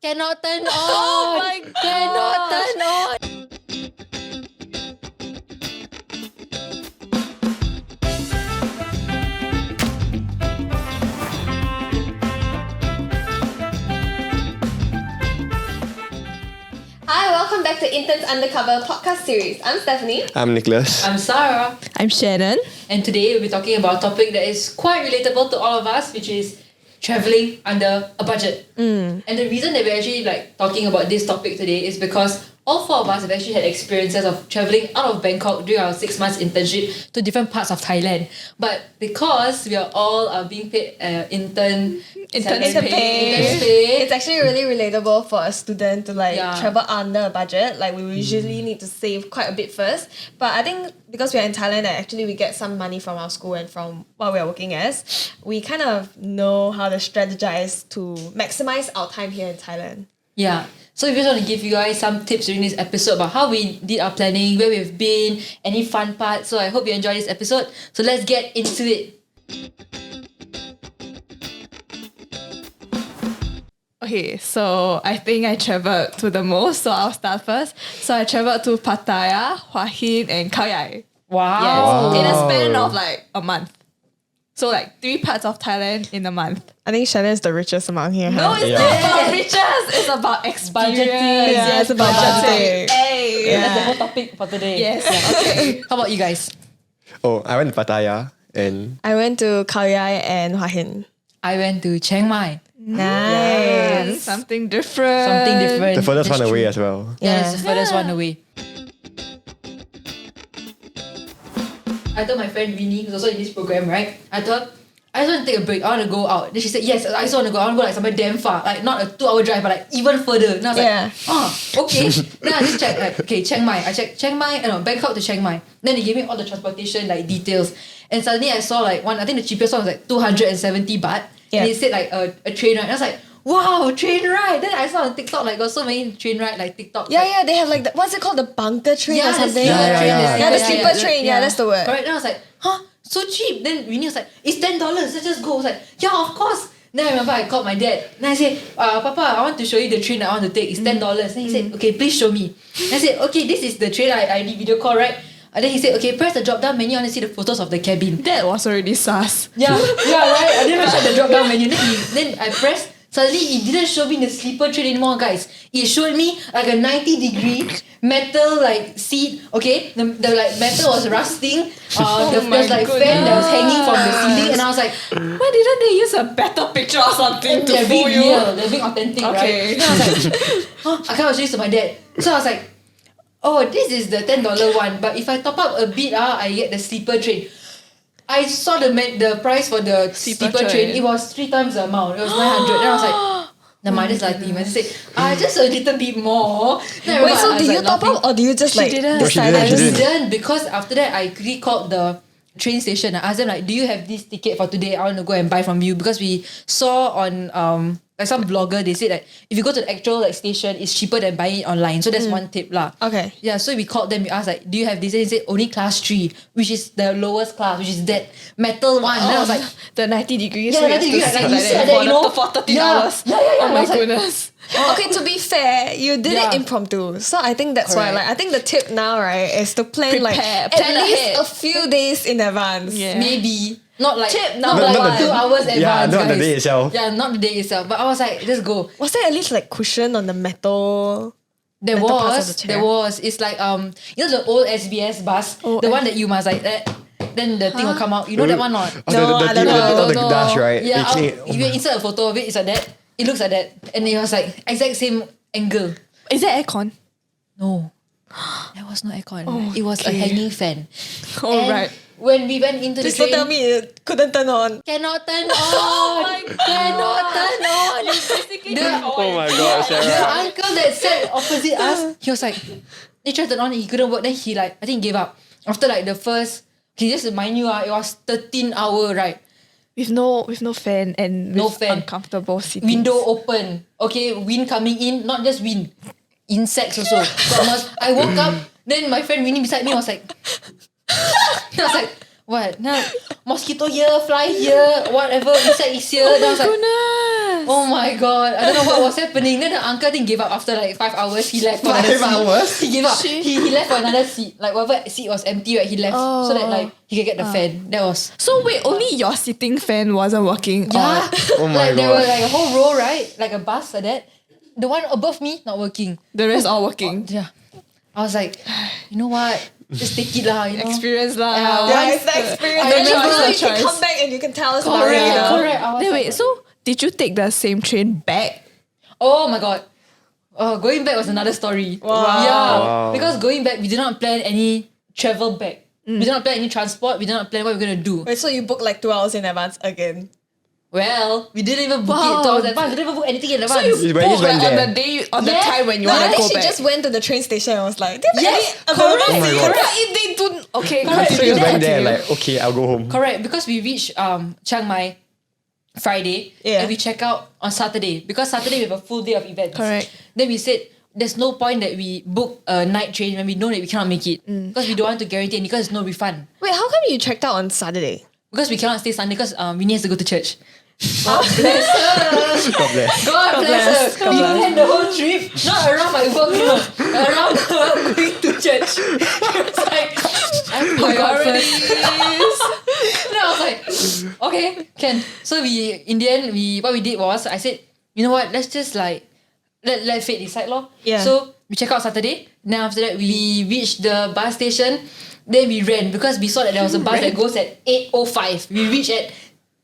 Cannot turn on. Oh my God. Cannot turn on. Hi, welcome back to Interns UnderCover podcast series. I'm Stephanie. I'm Nicholas. I'm Sarah. I'm Shannon. And today we'll be talking about a topic that is quite relatable to all of us, which is traveling under a budget. And the reason that we're actually talking about this topic today is because all four of us have actually had experiences of traveling out of Bangkok during our 6 months internship to different parts of Thailand. But because we are all being paid intern pay, It's actually really relatable for a student to travel under a budget. We usually need to save quite a bit first. But I think because we are in Thailand and actually we get some money from our school and from what we are working as, we kind of know how to strategize to maximize our time here in Thailand. Yeah. So we just want to give you guys some tips during this episode about how we did our planning, where we've been, any fun parts. So I hope you enjoy this episode. So let's get into it. Okay, so I think I traveled to the most, so I'll start first. So I traveled to Pattaya, Hua Hin, and Khao Yai. Wow. Yes, in a span of a month. So 3 parts of Thailand in a month. I think Shannon is the richest among here. No, it's not about riches. It's about experience. Budgeting. Yeah, it's about budgeting. Hey. That's the whole topic for today. Yes. Okay. How about you guys? Oh, I went to Pattaya and I went to Khao Yai and Hua Hin. I went to Chiang Mai. Nice. Something different. Something different. the furthest That's one away true. as well. Yeah, that's the furthest one away. I told my friend Winnie, who's also in this program, right? I thought, I just want to take a break. I want to go out. Then she said, yes, I just want to go. I want to go somewhere damn far. Not a 2-hour drive, but even further. And I was okay. Then I just checked, okay, Chiang Mai. I checked Chiang Mai, Bangkok to Chiang Mai. Then they gave me all the transportation, details. And suddenly I saw, one, I think the cheapest one was 270 baht. Yeah. And it said, a train ride. And I was like, wow, train ride. Then I saw on TikTok, got so many train ride, TikTok. Yeah, they have what's it called? The bunker train or something? The sleeper train. Yeah, that's the word. Correct. Then I was like, huh? So cheap. Then Winnie was like, it's $10. Let's just go. I was like, yeah, of course. Then I remember I called my dad. Then I said, Papa, I want to show you the train I want to take. It's $10. Then he said, okay, please show me. Then I said, okay, this is the train I did video call, right? And then he said, okay, press the drop down menu. I want to see the photos of the cabin. That was already sus. Yeah, right. I didn't even show the drop down menu. Then I pressed. Suddenly, it didn't show me the sleeper train anymore, guys. It showed me a 90-degree metal seat. Okay, the metal was rusting. There was fan that was hanging from the ceiling, and I was like, why didn't they use a better picture or something to they're being fool you? real, they're being authentic, Okay. right? Then I was like, I can't show this to my dad. So I was like, oh, this is the $10 one. But if I top up a bit, I get the sleeper train. I saw the price for the sleeper train. It was 3 times the amount. It was 900. Then I was like, the minus I said, just a little bit more. Wait, so did you top up or do you just She didn't. I just didn't, because after that I quickly called the train station. I asked them do you have this ticket for today? I want to go and buy from you, because we saw on some vlogger, they said that if you go to the actual station, it's cheaper than buying it online. So that's one tip lah. Okay. Yeah, so we called them, we asked do you have this? And they said only class 3, which is the lowest class, which is that metal one. And then I was like, the 90 degrees. yeah, so 90 degrees, you said that, for 13 hours. Yeah. Oh my goodness. Okay, to be fair, you did it impromptu. So I think that's why I think the tip now, right, is to plan Prepare, at plan least ahead. a few days in advance. Yeah. Maybe. Not Tip not number 2 hours advance, Yeah, not the guys. day itself. Yeah, not the day itself. But I was like, just go. Was there at least cushion on the metal? There Metal parts of the chair. was. It's like the old SBS bus, the one that you must then the thing will come out. You know that one not? No, I don't know. The dash, right? Yeah, Actually, if you insert a photo of it, it's like that. It looks like that, and it was exact same angle. Is that aircon? No, there was no aircon. It was a okay. hanging fan. Oh, And right. When we went into Please the don't train, tell me it couldn't turn on. cannot turn on. Cannot turn on. oh my god, The Sarah. uncle that sat opposite us, he was like, he tried to turn on, he couldn't work. Then he I think gave up. After the first, just to remind you, it was 13-hour ride. With no fan and No with fan. uncomfortable seating. Window open. Okay, wind coming in, not just wind. Insects also. So I woke up, then my friend Winnie beside me was like, I was like, what? Now, mosquito here, fly here, whatever, insect is here. Then I was like, Goodness. oh my god, I don't know what was happening. Then the uncle didn't give up after like 5 hours. He left for another 5 seat. hours? He gave up. He left for another seat. Like whatever seat was empty, right? He left so that like he could get the fan. That was So wait, only your sitting fan wasn't working? yeah. Oh my Like there were god. like a whole row, right? Like a bus like that. The one above me not working. The rest all working. Yeah. I was like, you know what? Just take it lah. You know? Experience lah. Yeah, Yeah, it's the experience. I Then remember you the can choice. come back and you can tell us about Correct, it. correct. I was Then like, wait, so did you take the same train back? oh my god. Going back was another story. Yeah. Wow. Because going back, we did not plan any travel back. We did not plan any transport. We did not plan what we we're gonna do. Wait, so you booked like 2 hours in advance again? Well, we didn't even book it 2 hours in advance. We didn't even book anything in advance. You Book, just went like, on there. the day, on the Yes. time when you No, I want to think go she back. just went to the train station and was like, Yes, available correct. Oh my seat?" god. But if they don't, okay, Correct. You continue. just went there continue. like, okay, I'll go home. Correct, because we reached Chiang Mai Friday Yeah. and we check out on Saturday because Saturday we have a full day of events. Correct. Then we said there's no point that we book a night train when we know that we cannot make it because we don't want to guarantee any because there's no refund. Wait, how come you checked out on Saturday? Because we cannot stay Sunday because Winnie has to go to church. God bless her. God bless. God bless her. We planned the whole trip, not around my work, you know, around her going to church. She was like, I forgot first. Then I was like, okay, can. So we, in the end, what we did was, I said, you know what, let's just like, let fate decide lor. Yeah. So we check out Saturday. Then after that, we reached the bus station. Then we ran because we saw that there was a bus that goes at 8:05. We reached at,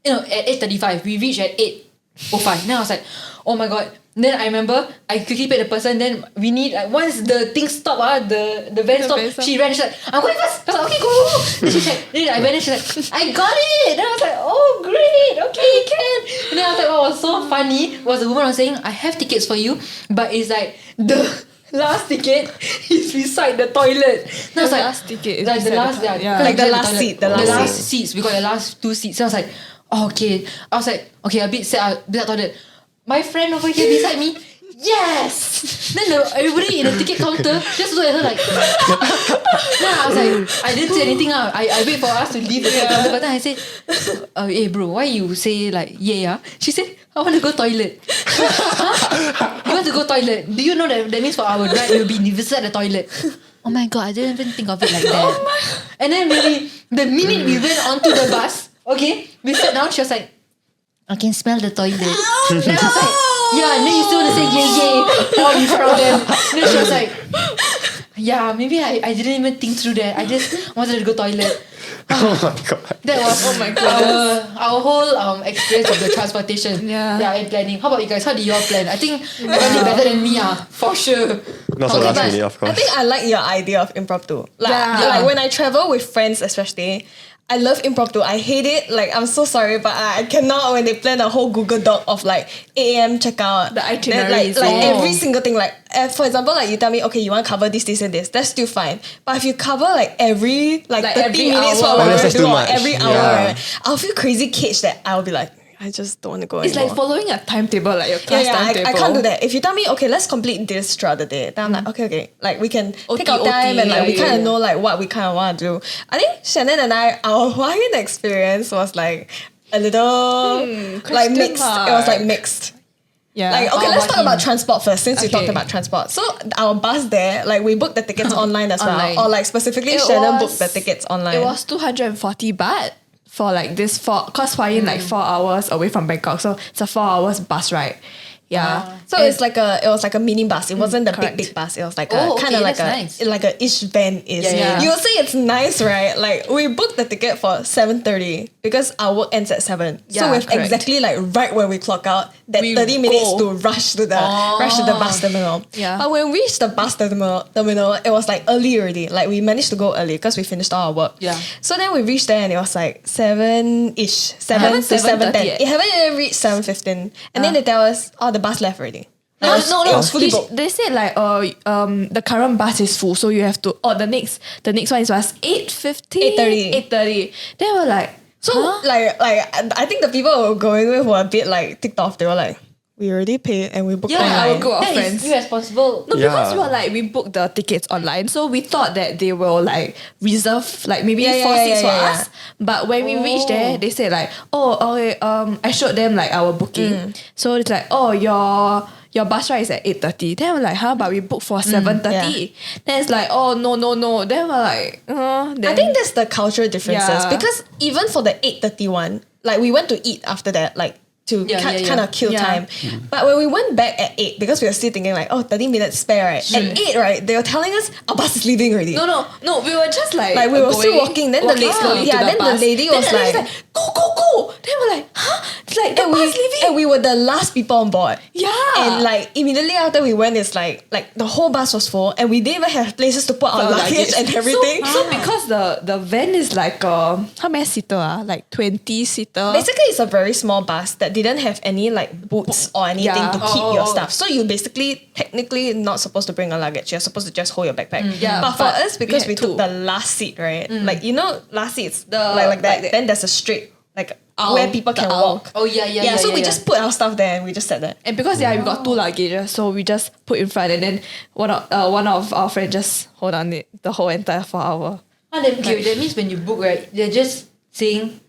at 8:35. We reached at 8:05. Then I was like, oh my god. Then I remember I quickly paid the person. Then we need like once the thing stopped, the van stopped. van stopped. She ran. She's like, I'm going first. I was like, okay, go. Then she's like, then I went. And she's like, I got it. Then I was like, oh great, okay, you can. And then I was like, what was so funny was the woman was saying, I have tickets for you, but it's like the last ticket is beside the toilet. Then I was like, last ticket is like the beside last, the toilet. yeah, Like the beside last toilet. seat, the last seat. seats. We got the last 2 seats. So I was like, oh, okay. I was like, okay, a bit sad. Beside toilet. My friend over here beside me. Yes. Then everybody in the ticket counter just look at her like. Then I was like, I didn't say anything. I wait for us to leave the counter. But then I said, hey bro, why you say like yeah? She said, I want to go toilet. Huh? You want to go toilet? Do you know that means for our ride we'll be beside the toilet? Oh my god, I didn't even think of it like that. And then the minute we went onto the bus, okay, we sat down. She was like, I can smell the toilet. Then I was like, yeah. And then you still want to say yay all in front of them. Then she was like, yeah, maybe I didn't even think through that. I just wanted to go toilet. Oh my god. That was our whole experience of the transportation. Yeah. And planning. How about you guys? How did you all plan? I think you did better than me, for sure. Not so last minute, of I course. think I like your idea of impromptu. Like, Yeah. like when I travel with friends, especially, I love impromptu. I hate it. Like, I'm so sorry, but I cannot when they plan a whole Google Doc of like 8 a.m. checkout. The Then, itineraries. like Oh. every single thing. Like, for example, like you tell me, okay, you want to cover this, and this. That's still fine. But if you cover like every 30 every minutes hour. what we're That's gonna do, too or much. every hour, Yeah. right? I'll feel crazy caged that I'll be like, I just don't want to go It's anymore. like following a timetable, like your class timetable. I can't do that. If you tell me, okay, let's complete this throughout the day, then I'm like, okay, like we can take our OT, time and like we yeah, kind of yeah. know like what we kind of want to do. I think Shannon and I, our Hua Hin experience was like a little like question mixed. mark. It was like mixed. Yeah. Like, okay, Oh, let's Hua talk Hin. about transport first since we Okay. talked about transport. So our bus there, like we booked the tickets online as Online. well. Or like specifically It Shannon was- booked the tickets online. It was 240 baht for like this cause Hua Hin like 4 hours away from Bangkok, so it's a 4 hours bus ride. Yeah. So it was like a mini bus. It wasn't the correct. big bus. It was like Oh, a kind of okay, like that's a nice. like a ish van is. Yeah. You will say it's nice, right? Like we booked the ticket for 7:30 because our work ends at 7. So Yeah, we've correct. exactly like right when we clock out that We 30 minutes go. to rush to the bus terminal. Yeah. But when we reached the bus terminal, it was like early already. Like we managed to go early because we finished all our work. Yeah. So then we reached there and it was like 7-ish, 7 to 7:30. 7:10. It haven't even reached 7:15, and then they tell us, oh, the bus left already. It was fully booked. They said like the current bus is full, so you have to the next one is was 8:50 8:30. Then we're like, So like I think the people we were going with were a bit like ticked off. They were like, we already paid and we booked Yeah, online. our group of that friends. is irresponsible. No, because Yeah. we booked the tickets online, so we thought that they will like reserve like maybe Yeah, 4 yeah, seats yeah, for yeah, us. But when we reached there, they said like, oh, okay, I showed them like our booking. So it's like, oh, your bus ride is at 8:30. Then we're like, huh? But we booked for 7:30. Then it's like, oh no. Then we're like, then I think that's the cultural differences Yeah. because even for the 8:30 one, like we went to eat after that, like to kind of kill Yeah. time. But when we went back at 8, because we were still thinking like, 30 minutes spare, right? At 8, right, they were telling us our bus is leaving already. No, we were just like Like we were still going- walking, then the lady, slowly to then the bus. lady Then was the lady's like, go. Then we're like, huh? It's like the bus leaving. and we were the last people on board. Yeah. And like immediately after we went, it's like the whole bus was full and we didn't even have places to put our luggage and everything. So because the van is like how many seater? Like 20 seater. Basically, it's a very small bus that didn't have any like boots or anything Yeah. to keep your stuff. So you basically technically not supposed to bring a luggage. You're supposed to just hold your backpack. Yeah, but for but us, because we we had took to. the last seat, right? Like last seats The- like that. like the- Then there's a straight like aisle, where people the can aisle. walk. Oh yeah. So we just put our stuff there and we just sat there. And because we got 2 luggages, so we just put in front, and then one of our friends just hold on it the whole entire 4 hour. Okay, that means when you book, right, they're just saying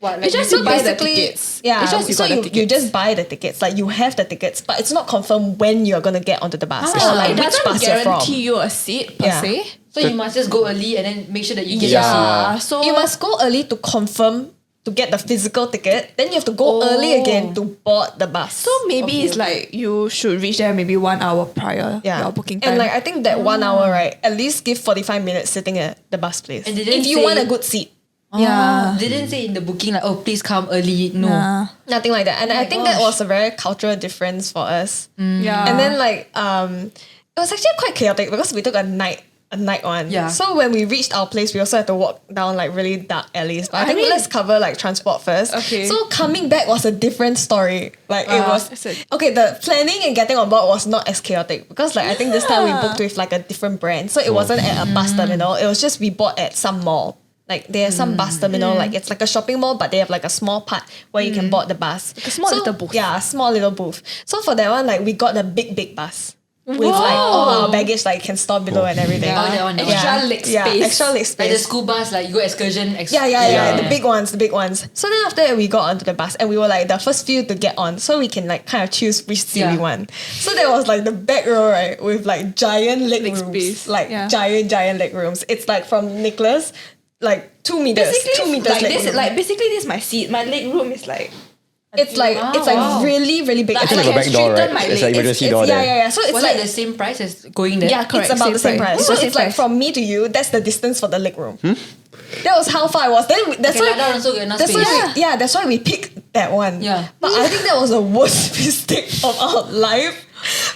what? Like It's just you you buy the basically, tickets. Yeah, It's just you so got the you tickets. just buy the tickets. Like you have the tickets, but it's not confirmed when you're gonna get onto the bus or like it which doesn't bus you're from. guarantee you a seat per Yeah. se. So you must just go early and then make sure that you get Yeah. your seat. Yeah. So You must go early to confirm to get the physical ticket. Then you have to go early again to board the bus. So maybe it's like you should reach there maybe 1 hour prior your booking time. And like I think that 1 hour, right, at least give 45 minutes sitting at the bus place. And they didn't if you say- want a good seat. Yeah. They didn't say in the booking like, oh, please come early. No. Yeah. Nothing like that. And I think that gosh. was a very cultural difference for us. Yeah. And then like it was actually quite chaotic because we took a night one. Yeah. So when we reached our place, we also had to walk down like really dark alleys. But I think mean- let's cover like transport first. Okay. So coming back was a different story. Like it was it's a- okay. The planning and getting on board was not as chaotic because like I think this time we booked with like a different brand, so it wasn't at a bus terminal. It was just we bought at some mall. Like they have some bus terminal, like it's like a shopping mall, but they have like a small part where you can board the bus. Like a small little booth. Yeah, a small little booth. So for that one, like we got the big bus. With like all our baggage like can store below and everything. Oh, that one. Extra leg space. extra leg Like the space. school bus, like you go excursion. Yeah, Yeah. the big ones. So then after that, we got onto the bus and we were like the first few to get on, so we can like kind of choose which seat we Yeah. want. So there was like the back row, right, with like giant leg rooms, space. like Yeah. giant leg rooms. It's like from Nicholas, like 2 meters, 2 meters like leg this, room. like basically this is my seat. My leg room is like it's like really big. Like, It's like a back door, right? straighten my It's leg. like emergency It's- door there. yeah. So it's Was like it the same price as going there? Yeah, correct. it's about the same price. So Same it's like price. from me to you, that's the distance for the leg room. That was how far it was. Then that's Okay, why. like that also got enough That's space. why that's why we picked that one. Yeah. But I think that was the worst mistake of our life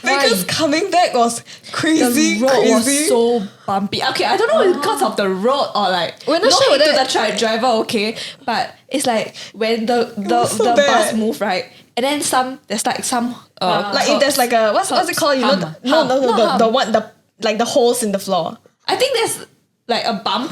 because coming back was crazy. The road was crazy. so bumpy. Okay, I don't know if it's because of the road or like We're not sure hate to whether- the driver, okay, but it's like when the was so bus bad. move, right, and then there's like some like if there's like a what's it called? You know, Hum. no, Not hum. the one like the holes in the floor. I think there's like a bump.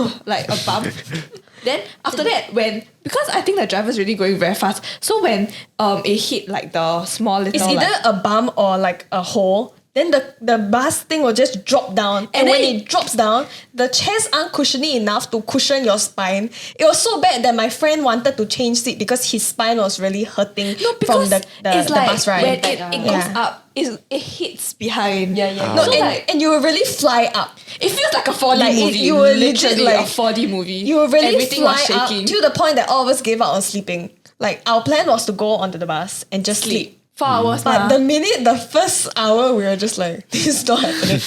Then after that, because I think the driver's really going very fast, so when it hit like the small little It's either like, a bump or like a hole. Then the bus thing will just drop down. And when then it drops down, the chairs aren't cushiony enough to cushion your spine. It was so bad that my friend wanted to change seat because his spine was really hurting from because the it's like bus ride. when it Yeah. goes up, it hits behind. Yeah, yeah. No, So and, like and you will really fly up. it feels like a 4D Like, movie. you were literally legit, a like, 4D movie. You will really Everything fly was up shaking. to the point that all of us gave up on sleeping. Like our plan was to go onto the bus and just sleep. 4 hours. But the first hour, we were just like, this is not happening.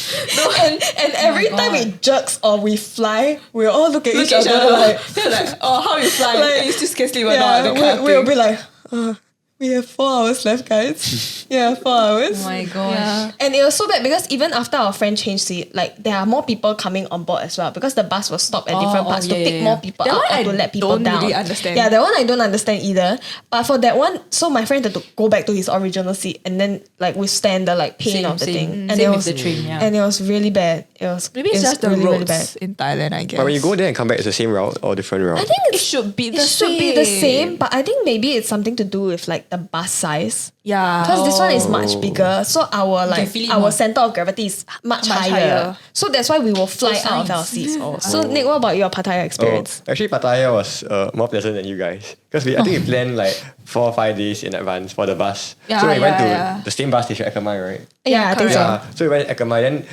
and every time it jerks or we fly, we all look at each other like, They're like, oh, how you fly? Like, you still can sleep or not? That kind of we'll thing. be like, we have 4 hours left, guys. Yeah, 4 hours. Oh my gosh. Yeah. And it was so bad because even after our friend changed seat, like there are more people coming on board as well because the bus was stopped at different parts to pick more people That up one or to I let people don't down. really understand. Yeah, that one I don't understand either. But for that one, so my friend had to go back to his original seat and then like withstand the like pain of the thing. And Same it with was the train, yeah. and it was really bad. It was Maybe it's just the really, really bad. roads in Thailand, I guess. But when you go there and come back, it's the same route or different route? I think it should be it should be the same, but I think maybe it's something to do with like the bus size. Yeah. Because this one is much bigger, so our feel it our more. center of gravity is much higher. higher. So that's why we will fly So out of our nice. seats. So Nick, what about your Pattaya experience? Actually, Pattaya was more pleasant than you guys because I think we planned like 4 or 5 days in advance for the bus. Yeah, so we went to yeah. the same bus station, Akamai, right? Yeah, I think so. Yeah. So we went to Akamai. Then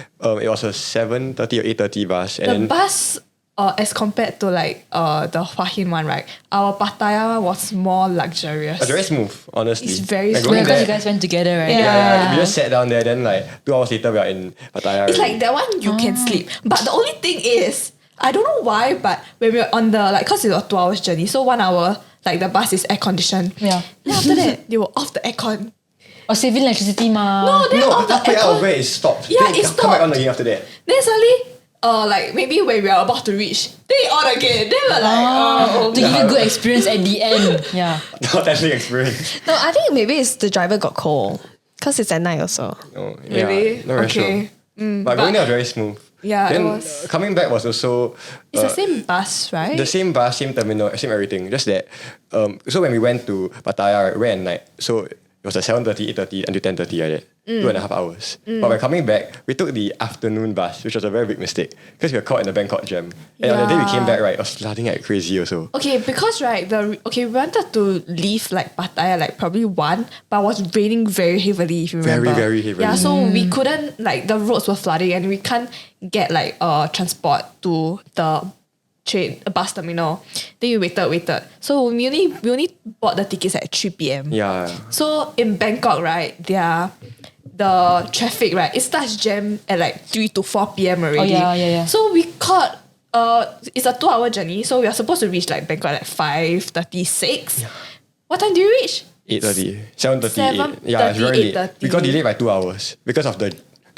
it was a 7:30 or 8:30 bus, and The then bus, as compared to like the Hua Hin one, right? Our Pattaya one was more luxurious. it was very smooth, honestly. It's very Like, smooth. going Because there- you guys went together, right? Yeah. we just sat down there. Then like 2 hours later, we are in Pattaya. It's like that one you can sleep. But the only thing is, I don't know why, but when we were on the, like, cause it's a 2 hours journey, so 1 hour, like the bus is air conditioned. Yeah. Then after that, they were off the aircon. Or saving electricity, ma. No, then no, off the halfway out of aircon. where it stopped. Yeah, Then it come back on stopped. again after that. Then suddenly, like maybe when we are about to reach, they on again. Then we're like, to give you good experience at the end. Yeah. Not that big experience. No, I think maybe it's the driver got cold because it's at night also. No, Really? Yeah, not very Okay. sure. But going there was very smooth. Yeah, it Then was. coming back was also it's the same bus, right? the same bus, same terminal, same everything. Just that. So when we went to Pattaya, right, we went at night. So it was like 7:30, 8:30 until 10:30 like that. 2.5 hours. But when coming back, we took the afternoon bus, which was a very big mistake because we were caught in the Bangkok jam. And on the day we came back, right, it was flooding like crazy also. Okay, because right, we wanted to leave like Pattaya like probably 1, but it was raining very heavily. If you Very, remember, very heavily. Yeah, so we couldn't, like, the roads were flooding and we can't get like transport to the bus terminal. Then we waited. So we only bought the tickets at 3 p.m. Yeah. So in Bangkok, right, the traffic, right, it starts jam at like 3 to 4 p.m. already. yeah. So we caught it's a 2-hour journey, so we are supposed to reach like Bangkok at 5:36. What time do you reach? 8:30, 7:30, 7:30, yeah, it's very late. 8:30. We got delayed by 2 hours because of the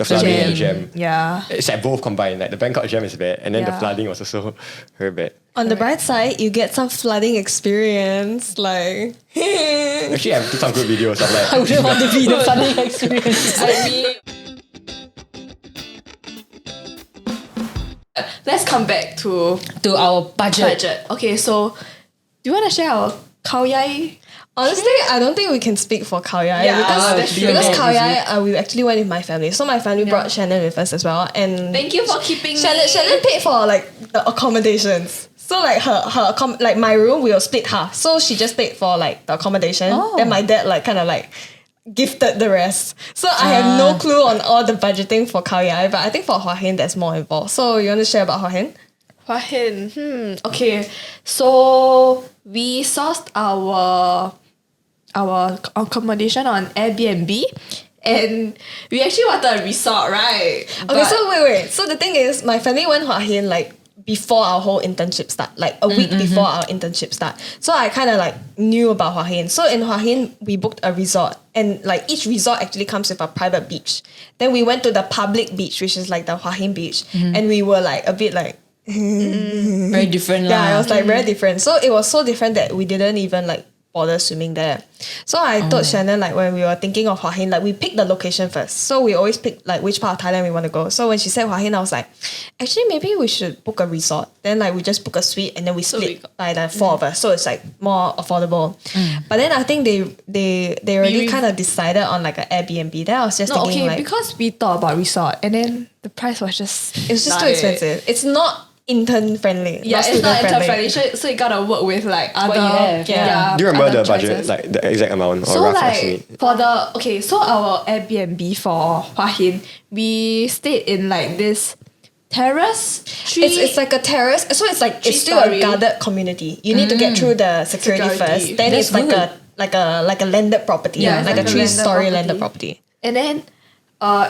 flooding and the jam. Yeah. It's like both combined. Like the Bangkok jam is bad, and then the Yeah. flooding was also very bad. On the bright side, you get some flooding experience. Like, Actually, I took some good videos of I like. wouldn't want to be the flooding experience. Let's come back to To our budget. Okay, so do you want to share our Khao Yai? honestly, I don't think we can speak for Khao Yai Yeah, because, that's true. because Yeah, Khao Yai, we actually went with my family. So my family brought Shannon with us as well. And Thank you for keeping Shannon, me. Shannon paid for like the accommodations. So like like my room we will split half. So she just paid for like the accommodation. Oh. Then my dad like kind of like gifted the rest. So I have no clue on all the budgeting for Khao Yai, but I think for Hua Hin there's more involved. So you want to share about Hua Hin? Hua Hin. Okay. So we sourced our accommodation on Airbnb, and we actually wanted a resort, right? Okay, so wait. So the thing is, my family went Hua Hin like before our whole internship start, like a week before our internship start. So I kind of like knew about Hua Hin. So in Hua Hin, we booked a resort, and like each resort actually comes with a private beach. Then we went to the public beach, which is like the Hua Hin beach, and we were like a bit like, Very different. yeah, it lah. was like very different. So it was so different that we didn't even like bother swimming there. So I told Shannon, like when we were thinking of Hua Hin, like we picked the location first. So we always pick like which part of Thailand we want to go. So when she said Hua Hin, I was like, actually maybe we should book a resort. Then like we just book a suite and then we split by the 4 of us. So it's like more affordable. But then I think they already kind of decided on like an Airbnb. Then I was just no, thinking okay, like because we thought about resort, and then the price was just it's just too expensive. It's not intern friendly. Yeah, it's student not enterprise, so you gotta work with like other. you have, yeah. Do you remember other the budget, choices. like the exact amount or So rough like estimate? for the so our Airbnb for Hua Hin, we stayed in like this terrace tree. It's like a terrace, so it's like it's still a Three-story. guarded community. You need to get through the security Security. first. Then That's it's like good. a landed property, Yeah, like a it's like a 3-story landed landed property. property. And then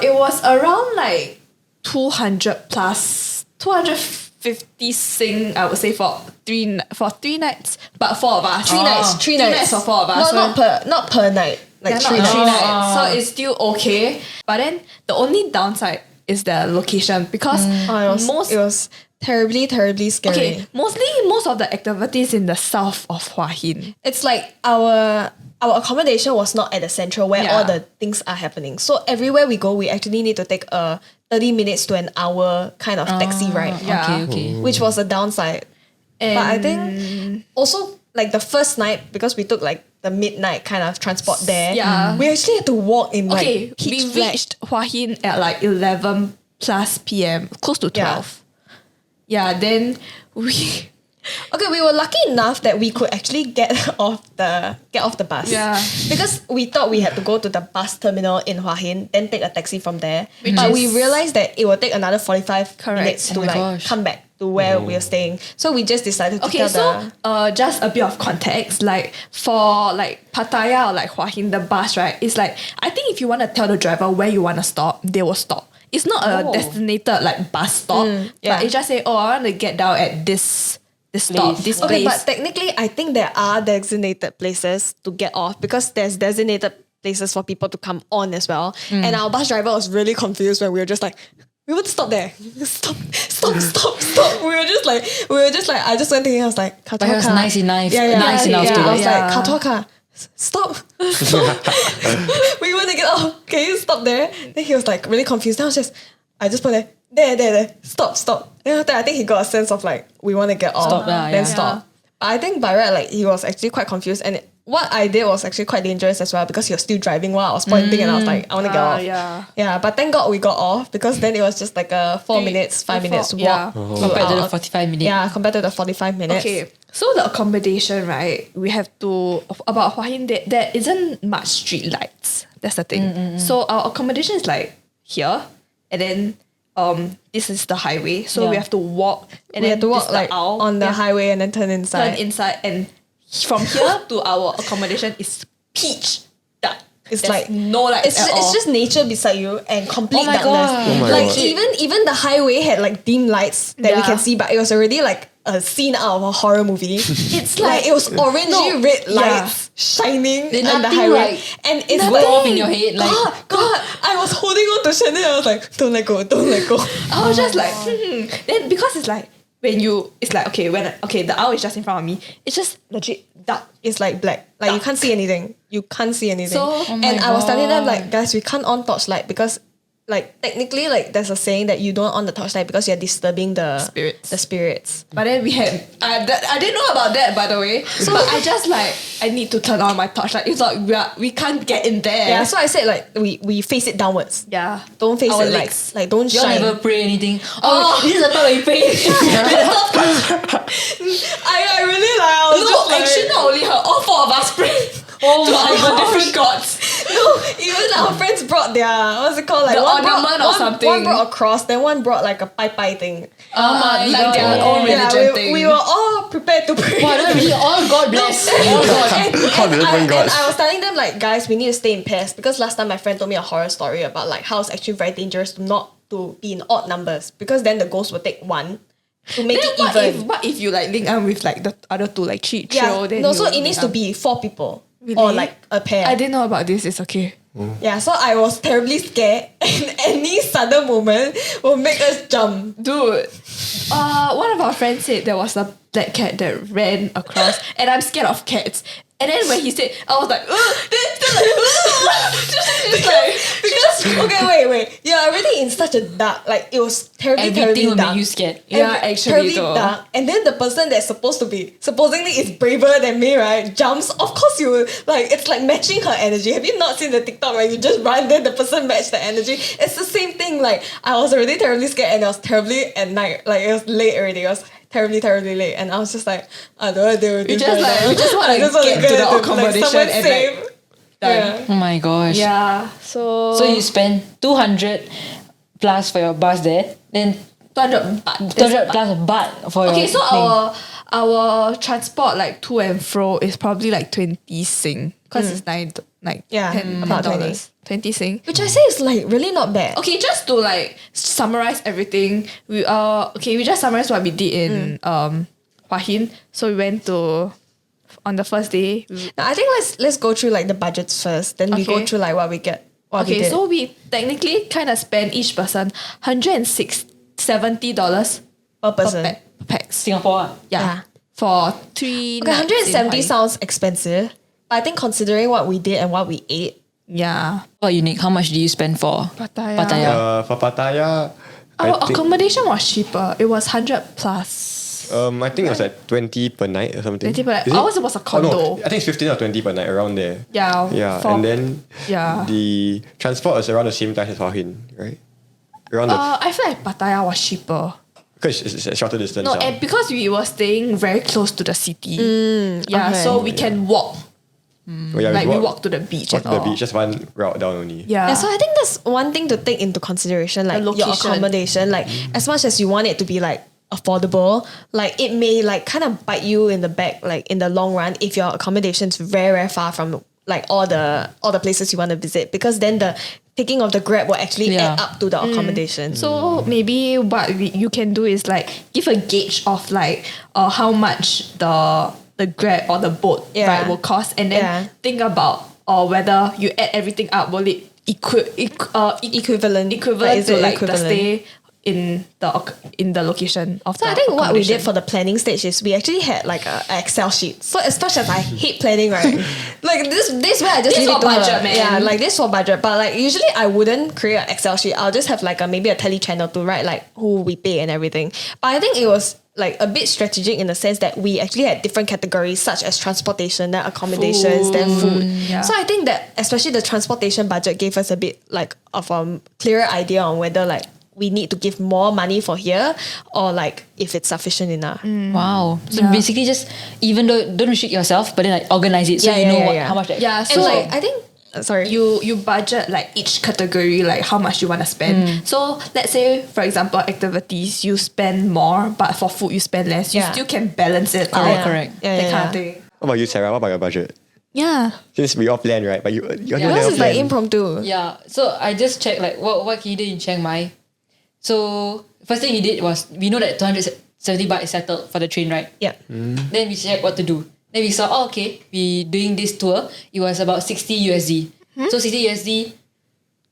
it was around like 200 plus 250 sing, I would say, for 3 nights, but 4 of us. 3 nights, 3 nights for 4 of us. Not per night, like Yeah, 3 not nights. 3 nights. So it's still okay. But then the only downside is the location, because It was terribly scary. okay, most of the activities in the south of Hua Hin. It's like our accommodation was not at the central where Yeah. all the things are happening. So everywhere we go, we actually need to take a 30 minutes to an hour kind of taxi ride. Yeah. Okay. Which was a downside. And But I think also like the first night, because we took like the midnight kind of transport there. Yeah. We actually had to walk in like Okay, pitch we black. reached Hua Hin at like 11 plus PM, close to 12. Yeah, then we... Okay, we were lucky enough that we could actually get off the bus. Yeah. Because we thought we had to go to the bus terminal in Hua Hin, then take a taxi from there. Which But is- we realized that it would take another 45 Correct. minutes Oh to my like gosh. come back to where we were staying. So we just decided to Okay, tell so just a bit of context, like for like Pattaya or like Hua Hin, the bus, right? It's like, I think if you want to tell the driver where you want to stop, they will stop. It's not a designated like bus stop, yeah. but it just say, oh, I want to get down at this stop, Place. this Okay, place. but technically, I think there are designated places to get off because there's designated places for people to come on as well. And our bus driver was really confused when we were just like, we want to stop there. Stop. We were just like, I just went to him, I was like, But he was nice enough. Yeah, Nice enough to I was like- like, Katoka, stop. We want to get off. Can you stop there? Then he was like really confused. Then I just put there. Stop. Then after I think he got a sense of like, we want to get off. Stop, then yeah. stop. But I think by right, like he was actually quite confused. And what I did was actually quite dangerous as well because he was still driving while I was pointing and I was like, I want to get off. yeah. Yeah, but thank God we got off because then it was just like a 5 minutes walk. yeah. Compared to the 45 minutes. Yeah, compared to the 45 minutes. Okay, so the accommodation, right? We have to about Hua Hin. There isn't much street lights. That's the thing. So our accommodation is like here, and then this is the highway. So we Yeah. have to walk, and We then had to this walk is the like aisle. on the Yeah. highway and then turn inside. Turn inside, and from here to our accommodation is pitch dark. It's There's like no lights it's at just, all. it's just nature beside you and complete Oh my darkness. God. Oh my like God. even the highway had like dim lights that we Yeah. can see, but it was already like a scene out of a horror movie. It's Like it was orangey red yeah. lights shining There's on the nothing highway, like- and it's Go like off in your head. Like, God, I was holding on to Shannon. I was like, don't let go. I was just like, Then because it's like it's like the owl is just in front of me. It's just legit dark. It's like black. Like you can't see anything. You can't see anything. So- Oh my and I was telling them God. like, guys, we can't on torchlight because like technically like there's a saying that you don't on the torchlight because you're disturbing the Spirits. The spirits. But then we had I didn't know about that, by the way. So I just like I need to turn on my torchlight. If not we can't get in there. Yeah, so I said like we face it downwards. yeah. Don't face Our it legs. like don't y'all shine. never pray anything. Oh, this is the time when you pray. I really like I was No, just like, actually not only her, all four of us prayed. Oh to my our gosh. different gods. no, even our friends brought their what's it called like The one brought, ornament or one, something. One brought a cross, then one brought like a pai thing. my like their God. own religion thing. we were all prepared to pray. Wow, that really all God bless. All God. How the different and gods. I was telling them like, guys, we need to stay in pairs because last time my friend told me a horror story about like how it's actually very dangerous to be in odd numbers because then the ghost will take one to make Then it even. what if you like link up with like the other two like trio? Yeah, then no, you so it link needs to up. be 4 people or Really? like a pair. I didn't know about this. It's okay. Yeah, so I was terribly scared, and any sudden moment will make us jump. Dude, one of our friends said there was a black cat that ran across, and I'm scared of cats. And then when he said, I was like, it's like, Because okay, wait, you're already in such a dark. Like it was terribly, Everything terribly will dark. make you scared. Yeah, actually terribly though. dark. And then the person that's supposedly is braver than me, right? Jumps. Of course you will, like it's like matching her energy. Have you not seen the TikTok where you just run, then the person match the energy? It's the same thing. Like I was already terribly scared, and it was terribly at night. Like it was late already. It was terribly, terribly late, and I was just like, I don't want to deal with this. just right like- now. we just wanna I wanna get to the like, accommodation someone and, like, save. done. Yeah. Oh my gosh. Yeah, so So you spend 200 plus for your bus there, then 200 baht. 200 plus baht for Okay, your so thing. our transport like to and fro is probably like 20 sing because it's Yeah, $10 about 20. dollars. 20 sing. Which I say is like really not bad. Okay, just to like summarize everything, we just summarize what we did in Hua Hin. So we went to on the first day. Now, I think let's go through like the budgets first. Then we go Okay. through like what we get. What we Okay, did. so we technically kind of spent each person $170 per person. per pax. Singapore. Yeah. Yeah. For 3 Okay, nights in 170 Hua Hin. sounds expensive. But I think considering what we did and what we ate, Yeah. What unique? How much do you spend for Pattaya. Pattaya? For Pattaya, I Our think accommodation was cheaper. It was 100 plus was I think it was like 20 per night or something. 20 per night. Is it? Ours was a Oh, condo. no, I think it's 15 or 20 per night around there. Yeah. Yeah, for- and then yeah. the transport was around the same time as Hua Hin, right? Around the I feel like Pattaya was cheaper. because it's a shorter distance. No, and because we were staying very close to the city. Yeah, okay. so we can walk. Oh, yeah, Like we walk to the beach walk and to the all. beach, just one route down only. Yeah. Yeah, so I think that's one thing to take into consideration, like The your location. accommodation. Like as much as you want it to be like affordable, like it may like kind of bite you in the back, like in the long run, if your accommodation's very, very far from like all the places you want to visit, because then the taking of the Grab will actually Yeah. add up to the accommodation. So maybe what you can do is like give a gauge of like how much the Grab or the boat ride will cost, and then think about whether you add everything up, will it equivalent Like, is to it like equivalent? the stay in the location of So the I think what we did accommodation. for the planning stage is we actually had like a Excel sheet. So as much as I hate planning, right? Like this where I just This leave for it to her. budget, man. Yeah, like this for budget. But like usually I wouldn't create an Excel sheet. I'll just have like maybe a tally channel to write like who we pay and everything. But I think it was like a bit strategic in the sense that we actually had different categories such as transportation, then accommodations, then food. Yeah. So I think that especially the transportation budget gave us a bit like of a clearer idea on whether like we need to give more money for here or like if it's sufficient enough. Wow. So basically just, even though, don't restrict yourself, but then like organize it so you know how much that. Yeah, And so like I think sorry. you budget like each category, like how much you want to spend. So let's say, for example, activities, you spend more, but for food you spend less. You Yeah. still can balance it out. Correct, correct. That kind of thing. What about you, Sarah? What about your budget? Yeah. Since we all plan, right? But you Yours never is like plan. impromptu. Yeah. So I just checked like what can you do in Chiang Mai. So first thing he did was, we know that 270 baht is settled for the train ride. Yeah. Then we checked what to do. Then we saw, okay, we doing this tour. It was about 60 USD. So 60 USD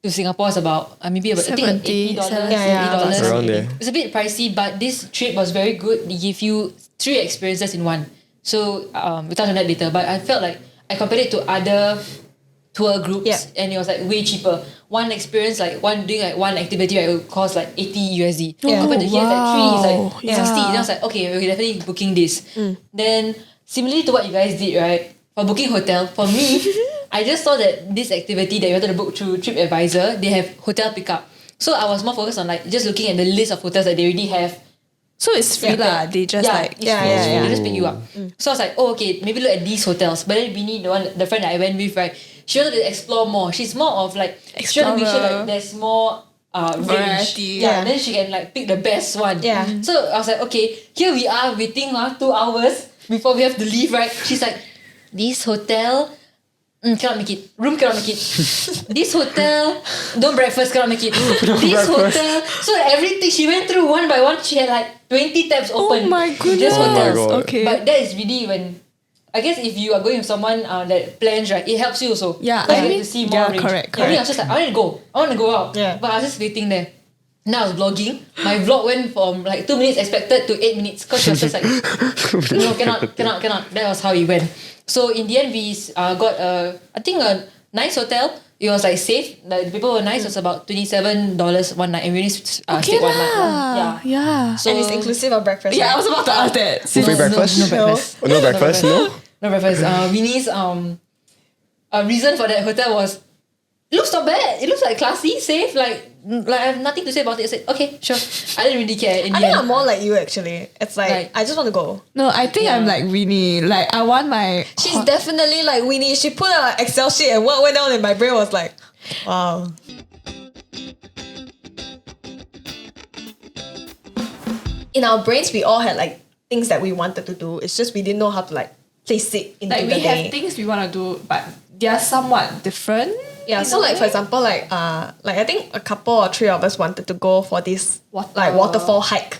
to Singapore is about maybe about I think $80, $80. Around there. It's a bit pricey, but this trip was very good. They give you 3 experiences in one. So we'll touch on that later. But I felt like I compared it to other tour groups and it was like way cheaper. One experience, like doing like one activity, right, it would cost like 80 USD. Compared to here, like 3 is like 60. Then I was like, okay, we're definitely booking this. Then similarly to what you guys did, right? For booking hotel, for me, I just saw that this activity that you wanted to book through TripAdvisor, they have hotel pickup. So I was more focused on like just looking at the list of hotels that they already have. So it's free lah. They just like it's free. They just pick you up. So I was like, oh okay, maybe look at these hotels. But then Winnie, the friend that I went with, right, she wanted to explore more. She's more of like she wanted to make sure that there's more variety. range. Yeah, then she can like pick the best one. Yeah. So I was like, okay, here we are waiting 2 hours before we have to leave, right? She's like, this hotel cannot make it. Room cannot make it. This hotel, don't breakfast, cannot make it. This hotel. So everything she went through one by one, she had like 20 tabs open. Oh my goodness. Just hotels. Oh my God. Okay. But that is really when, I guess if you are going with someone that plans, right, it helps you also. Yeah, Like, I you mean, get to see more yeah, range. correct, For me, I was just like, I want to go out. Yeah. But I was just waiting there. Now I was vlogging. My vlog went from like 2 minutes expected to 8 minutes because she was just like, no, cannot. That was how it went. So in the end, we got I think a nice hotel. It was like safe. Like the people were nice. It was about $27 one night, and we only stayed one night. Yeah. So And it's inclusive of breakfast. Yeah, I right? was about to ask that. Buffet breakfast? No breakfast. Oh, no breakfast? No? No breakfast. Winnie's reason for that hotel was, it looks not bad. It looks like classy, safe. Like I have nothing to say about it. I said, okay, sure. I didn't really care in I the think end. I'm more like you actually. It's like Right. I just want to go. No, I think I'm like Winnie. Like I want my She's definitely like Winnie. She put an Excel sheet and what went on in my brain was like, wow. In our brains, we all had like things that we wanted to do. It's just we didn't know how to like place it into like the we day. have things we want to do, but they are somewhat different. Yeah, so like for example, like I think a couple or 3 of us wanted to go for this waterfall hike.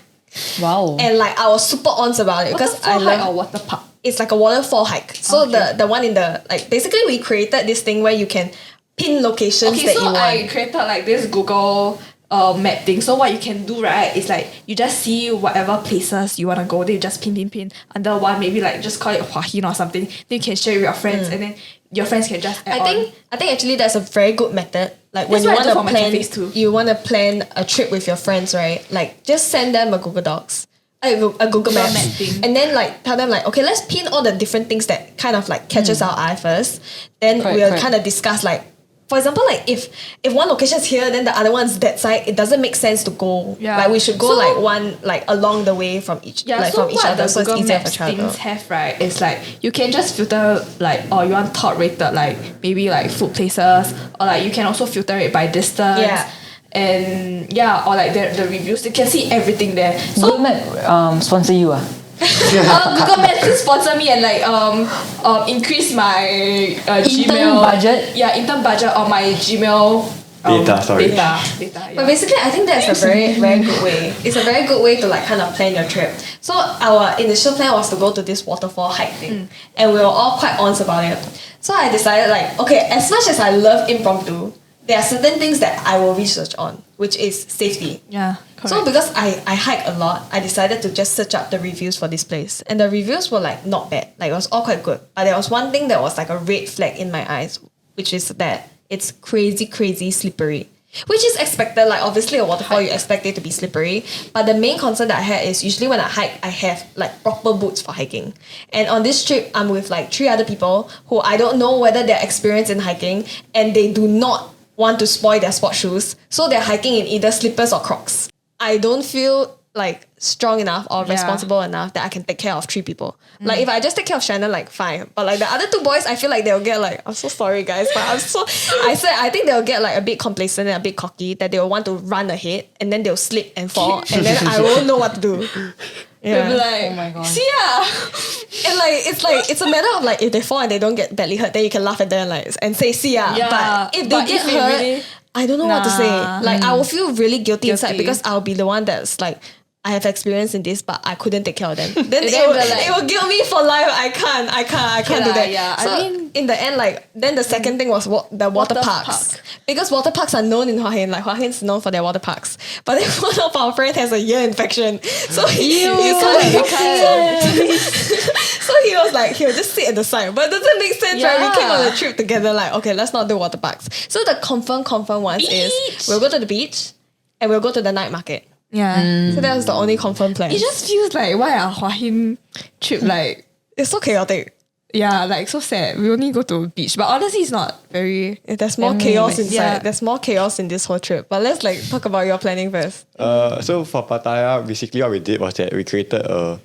Wow. And like I was super on about it because I Waterfall love hike or water park. it's like a waterfall hike. So the one in the like basically we created this thing where you can pin locations Okay, that so you want. I created like this Google map thing. So what you can do, right, is like you just see whatever places you want to go, then you just pin under one, maybe like just call it Hua Hin or something. Then you can share with your friends and then your friends can just add I think actually that's a very good method. Like when That's you what I want do to for my cafes too. you want to plan a trip with your friends, right? Like just send them a Google Docs a Google Maps, mapping. and then like tell them like, okay, let's pin all the different things that kind of like catches our eye first. Then we'll kind of discuss like, for example, like if one location is here, then the other one's that side. It doesn't make sense to go. Yeah. Like we should go So- like one like along the way from each from each what other, the so it's Google easier for Maps travel. things have, right, is like you can just filter like, oh, you want top rated, like maybe like food places, or like you can also filter it by distance. Yeah. And or like the reviews, you can see everything there. So Google Map sponsor you Google Maps please sponsor me and like increase my Gmail budget? Yeah, intern budget or my Gmail Data storage. Data. But basically, I think that's a very, very good way. It's a very good way to like kind of plan your trip. So our initial plan was to go to this waterfall hike thing, and we were all quite honest about it. So I decided like, okay, as much as I love impromptu, there are certain things that I will research on, which is safety. Yeah, correct. So because I hike a lot, I decided to just search up the reviews for this place. And the reviews were like not bad. Like it was all quite good. But there was one thing that was like a red flag in my eyes, which is that it's crazy, crazy slippery. Which is expected, like obviously a waterfall you expect it to be slippery. But the main concern that I had is usually when I hike, I have like proper boots for hiking. And on this trip, I'm with like 3 other people who I don't know whether they're experienced in hiking, and they do not want to spoil their sport shoes. So they're hiking in either slippers or Crocs. I don't feel like strong enough or responsible enough that I can take care of 3 people. Like if I just take care of Shannon, like fine. But like the other 2 boys, I feel like they'll get like, I'm so sorry guys, but I think they'll get like a bit complacent and a bit cocky, that they'll want to run ahead and then they'll slip and fall and then I won't know what to do. They'll be like, Oh my god. see ya. And like it's a matter of like, if they fall and they don't get badly hurt, then you can laugh at them like and say see ya. Yeah, But if they but get if it hurt, really- I don't know what to say. Nah. Like I will feel really guilty inside Guilty. because I'll be the one that's like, I have experience in this, but I couldn't take care of them. Then it They'll will, be like- it will guilt me for life. I can't do lah, that. yeah. So I mean- in the end, like then the second thing was the water Water parks. park. Because water parks are known in Hua Hin. Like Hua Hin's known for their water parks. But then one of our friends has a ear infection. So he so he was like, he'll just sit at the side. But it doesn't make sense, right? We came on a trip together, like, okay, let's not do water parks. So the confirm ones is we'll go to the beach and we'll go to the night market. Yeah. So that was the only confirmed plan. It just feels like, why our Hua Hin trip like, It's so chaotic. like so sad. We only go to beach, but honestly it's not very... There's more chaos inside. yeah. There's more chaos in this whole trip. But let's like talk about your planning first. So for Pattaya, basically what we did was that we created a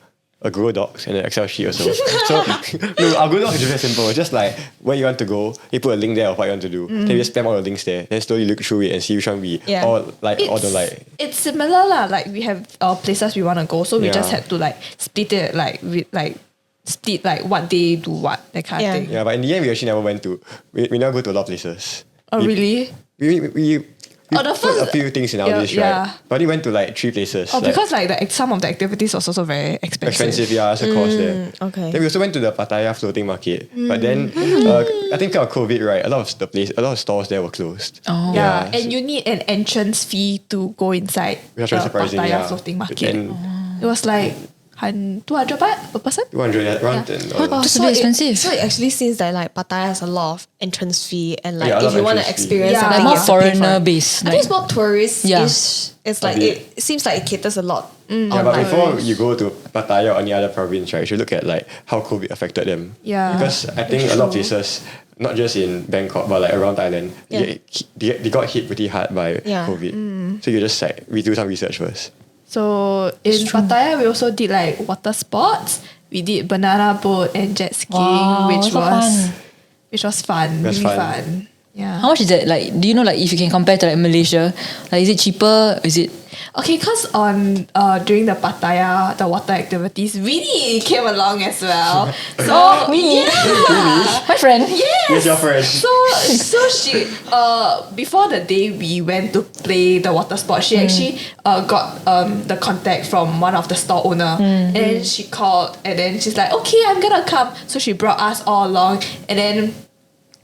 Google Docs and an Excel sheet also. So no, our Google Docs is very simple. It's just like where you want to go, you put a link there of what you want to do. Then you just spam all the links there. Then slowly look through it and see which one we all like or don't like. It's similar lah. Like we have places we want to go, so we Yeah. just had to like split it split like what day do what, that kind Yeah. of thing. Yeah, but in the end we actually never went to. We never go to a lot of places. Oh really? We Oh, the put first- a few things in our yeah, list, yeah. right? But we went to like 3 places. Oh, like, because like some of the activities was also very expensive. expensive, yeah, it's a cost there. okay. Then we also went to the Pattaya floating market. But then I think because of COVID, right, a lot of stores there were closed. Oh. Yeah, so- and you need an entrance fee to go inside Which the was surprising, Pattaya yeah. floating market. And It was like 200 baht per person. 200, around $10. Just a bit expensive. So it actually seems that like Pattaya has a lot of entrance fee and like Yeah, a lot if of you want to entrance fee. experience Yeah. something, Like you more have to pay for foreigner it. based. I think it's more tourist-ish. Yeah. It's like bit. it seems like it caters a lot. Yeah, but before you go to Pattaya or any other province, right, you should look at like how COVID affected them. Yeah, Because I think a lot of places, not just in Bangkok, but like around Thailand, they got hit pretty hard by Yeah. COVID. So you just like, we do some research first. So in Pattaya, we also did like water sports. We did banana boat and jet skiing, Wow, which so was fun. really fun. fun. Yeah. How much is that? Like, do you know like if you can compare to like Malaysia? Like, is it cheaper? Is it? Okay, cause on during the Pattaya, the water activities really came along as well. So My friend. yes. Where's your friend? So she before the day we went to play the water sport, she actually got the contact from one of the store owner, and then she called, and then she's like, okay, I'm gonna come. So she brought us all along, and then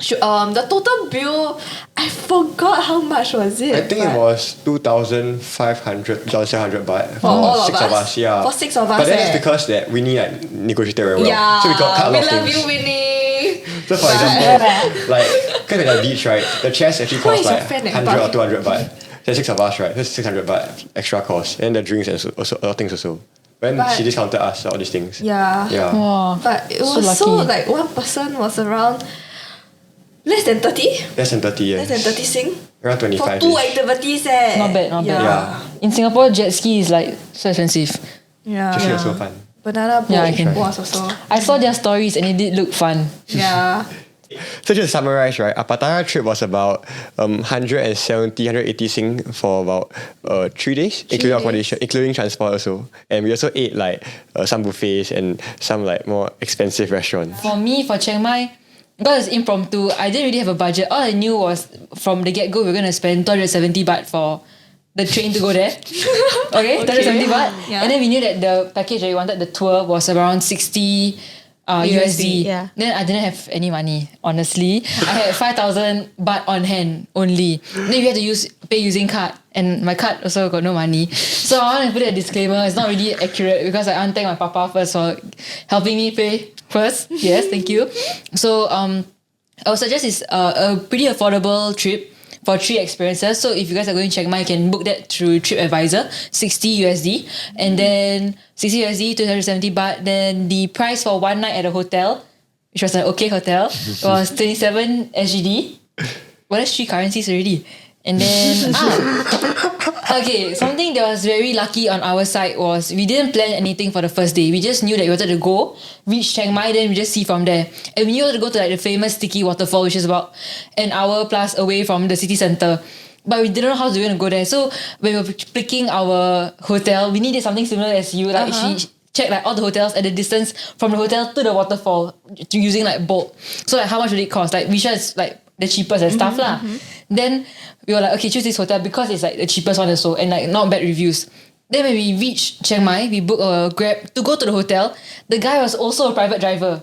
the total bill, I forgot how much was it. I think it was 2,500, 2,700 baht for all of 6 of us? us. Yeah. For 6 of us, But then eh? it's because that Winnie like negotiated very well. Yeah, So we got cut a we lot of love things. you, Winnie. So for example, like because at the beach, right, the chairs actually Why cost is your like friend at 100 or Bali? 200 baht. There's 6 of us, right? There's 600 baht extra cost, and the drinks and also a lot of things also. When she discounted us all these things. Yeah. Wow. But it So was so lucky. like one person was around less than 30. Less than 30 years. Less than 30 Sing. Around For 25. 2 activities Not bad, not bad. Yeah. In Singapore, jet ski is like so expensive. Yeah. Actually, it was so fun. Banana boat Yeah, I can- was also. I saw their stories and it did look fun. Yeah. So just to summarize, right, our Pattaya trip was about 170, 180 Sing for about 3 days, including accommodation, including transport also. And we also ate like some buffets and some like more expensive restaurants. For me, for Chiang Mai, because it's impromptu, I didn't really have a budget. All I knew was from the get-go, we're going to spend 270 baht for the train to go there. Okay, 270 baht. Yeah. And then we knew that the package that we wanted, the tour, was around 60 USD. yeah. Then I didn't have any money, honestly. I had 5,000 baht on hand only. Then we had to pay using card. And my card also got no money. So I want to put a disclaimer. It's not really accurate because I want to thank my papa first for helping me pay first. Yes, thank you. So I would suggest it's a pretty affordable trip for 3 experiences. So if you guys are going to Chiang Mai, you can book that through TripAdvisor, 60 USD. And then 60 USD, 270 baht. Then the price for one night at a hotel, which was an okay hotel, was 27 SGD. Well, that's 3 currencies already. And then, okay, something that was very lucky on our side was we didn't plan anything for the first day. We just knew that we wanted to go, reach Chiang Mai, then we just see from there. And we knew to go to like the famous sticky waterfall, which is about an hour plus away from the city centre. But we didn't know how we were going to go there. So when we were picking our hotel, we needed something similar as you. Like she checked like all the hotels at the distance from the hotel to the waterfall using like Bolt. So like how much would it cost? Like which one is like the cheapest and stuff lah. Then we were like, okay, choose this hotel because it's like the cheapest one also and like not bad reviews. Then when we reached Chiang Mai, we booked a Grab to go to the hotel. The guy was also a private driver.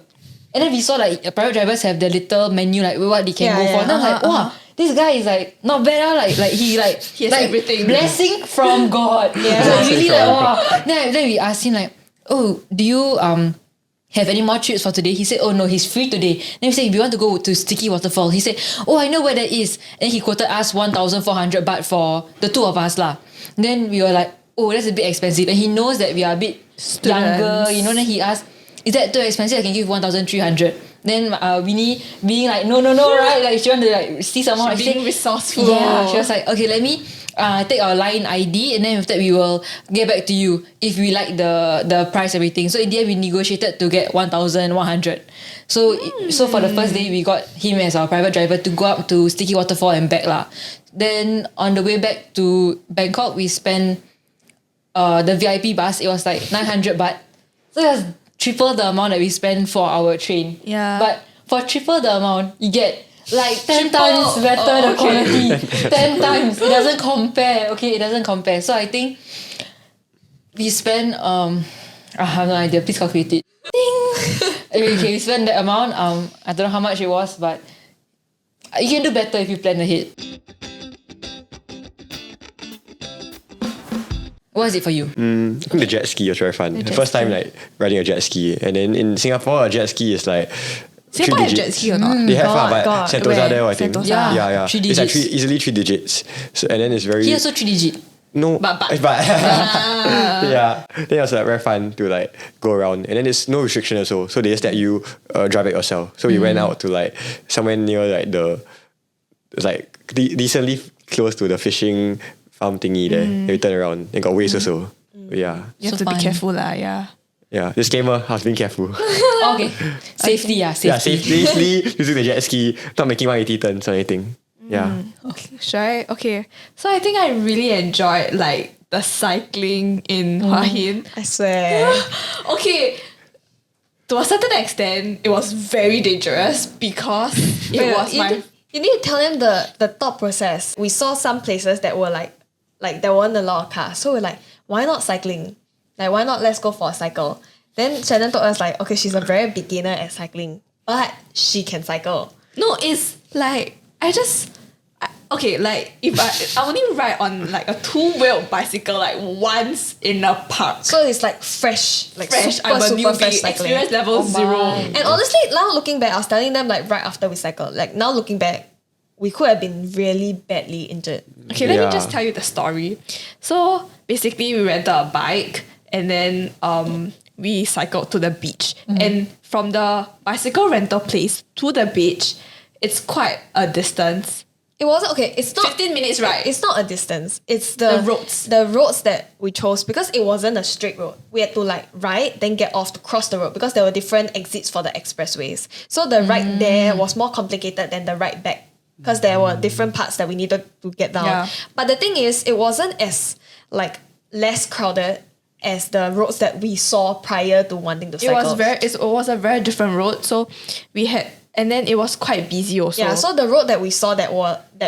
And then we saw like private drivers have their little menu like what they can go for. And I was like, wow, this guy is like not bad. Like he has like everything. Blessing from God. Yeah. So really like wow. Then we asked him like, oh, do you have any more trips for today? He said, oh no, he's free today. Then we said, we want to go to Sticky Waterfall. He said, oh, I know where that is. And he quoted us 1,400 baht for the 2 of us lah. Then we were like, oh, that's a bit expensive. And he knows that we are a bit younger, you know. Then he asked, is that too expensive? I can give 1,300. Then Winnie being like, no, right? Like she want to like see someone. She's being resourceful. Yeah, she was like, okay, let me take our line ID and then after that we will get back to you if we like the price everything. So in the end we negotiated to get 1,100. So for the first day we got him as our private driver to go up to Sticky Waterfall and back lah. Then on the way back to Bangkok we spent the VIP bus. It was like 900 baht. So it was triple the amount that we spent for our train. Yeah. But for triple the amount you get like 10 times better the quality. 10 times. It doesn't compare. Okay, it doesn't compare. So I think we spent I have no idea. Please calculate it. Ding. Okay, we spent that amount. I don't know how much it was, but you can do better if you plan ahead. What is it for you? I think the jet ski was very fun. The first time like riding a jet ski. And then in Singapore, a jet ski is like Singapore have jet ski or not? They have but God. Sentosa Where? there, I think. Sentosa. Yeah. Yeah. 3 It's like digits. easily 3 digits. So, and then it's very... He also 3 digit. No, But- yeah. Then it was like very fun to like go around, and then there's no restriction also. So they just let you drive it yourself. So we went out to like somewhere near like like decently close to the fishing farm thingy there. Then we turn around and got waves also. Yeah, You have So to be fun. careful lah, yeah. yeah. Disclaimer: I was being careful. Okay. Safety, yeah. Safety. Yeah, safely using the jet ski, not making 180 turns or anything. Yeah. Should I? Okay. So I think I really enjoyed like the cycling in Hua Hin. I swear. Okay. To a certain extent, it was very dangerous because it was You need to tell them the thought process. We saw some places that were like there weren't a lot of cars. So we're like, why not cycling? Like, why not let's go for a cycle? Then Shannon told us like, okay, she's a very beginner at cycling, but she can cycle. No, it's like like if I only ride on like a 2-wheeled bicycle like once in a park. So it's like fresh, like Fresh, super, I'm a super newbie, fresh cycling. experience level 0. And honestly, now looking back, I was telling them like right after we cycled, like now looking back, we could have been really badly injured. Okay, let me Yeah. just tell you the story. So basically, we rented a bike and then we cycled to the beach. And from the bicycle rental place to the beach, it's quite a distance. It wasn't okay. It's not 15 minutes, right? It's not a distance. It's the roads that we chose because it wasn't a straight road. We had to like ride, then get off to cross the road because there were different exits for the expressways. So the ride there was more complicated than the ride back because there were different parts that we needed to get down. Yeah. But the thing is, it wasn't as like less crowded as the roads that we saw prior to wanting to cycle. It was a very different road. So we had, and then it was quite busy also. Yeah, so the road that we saw that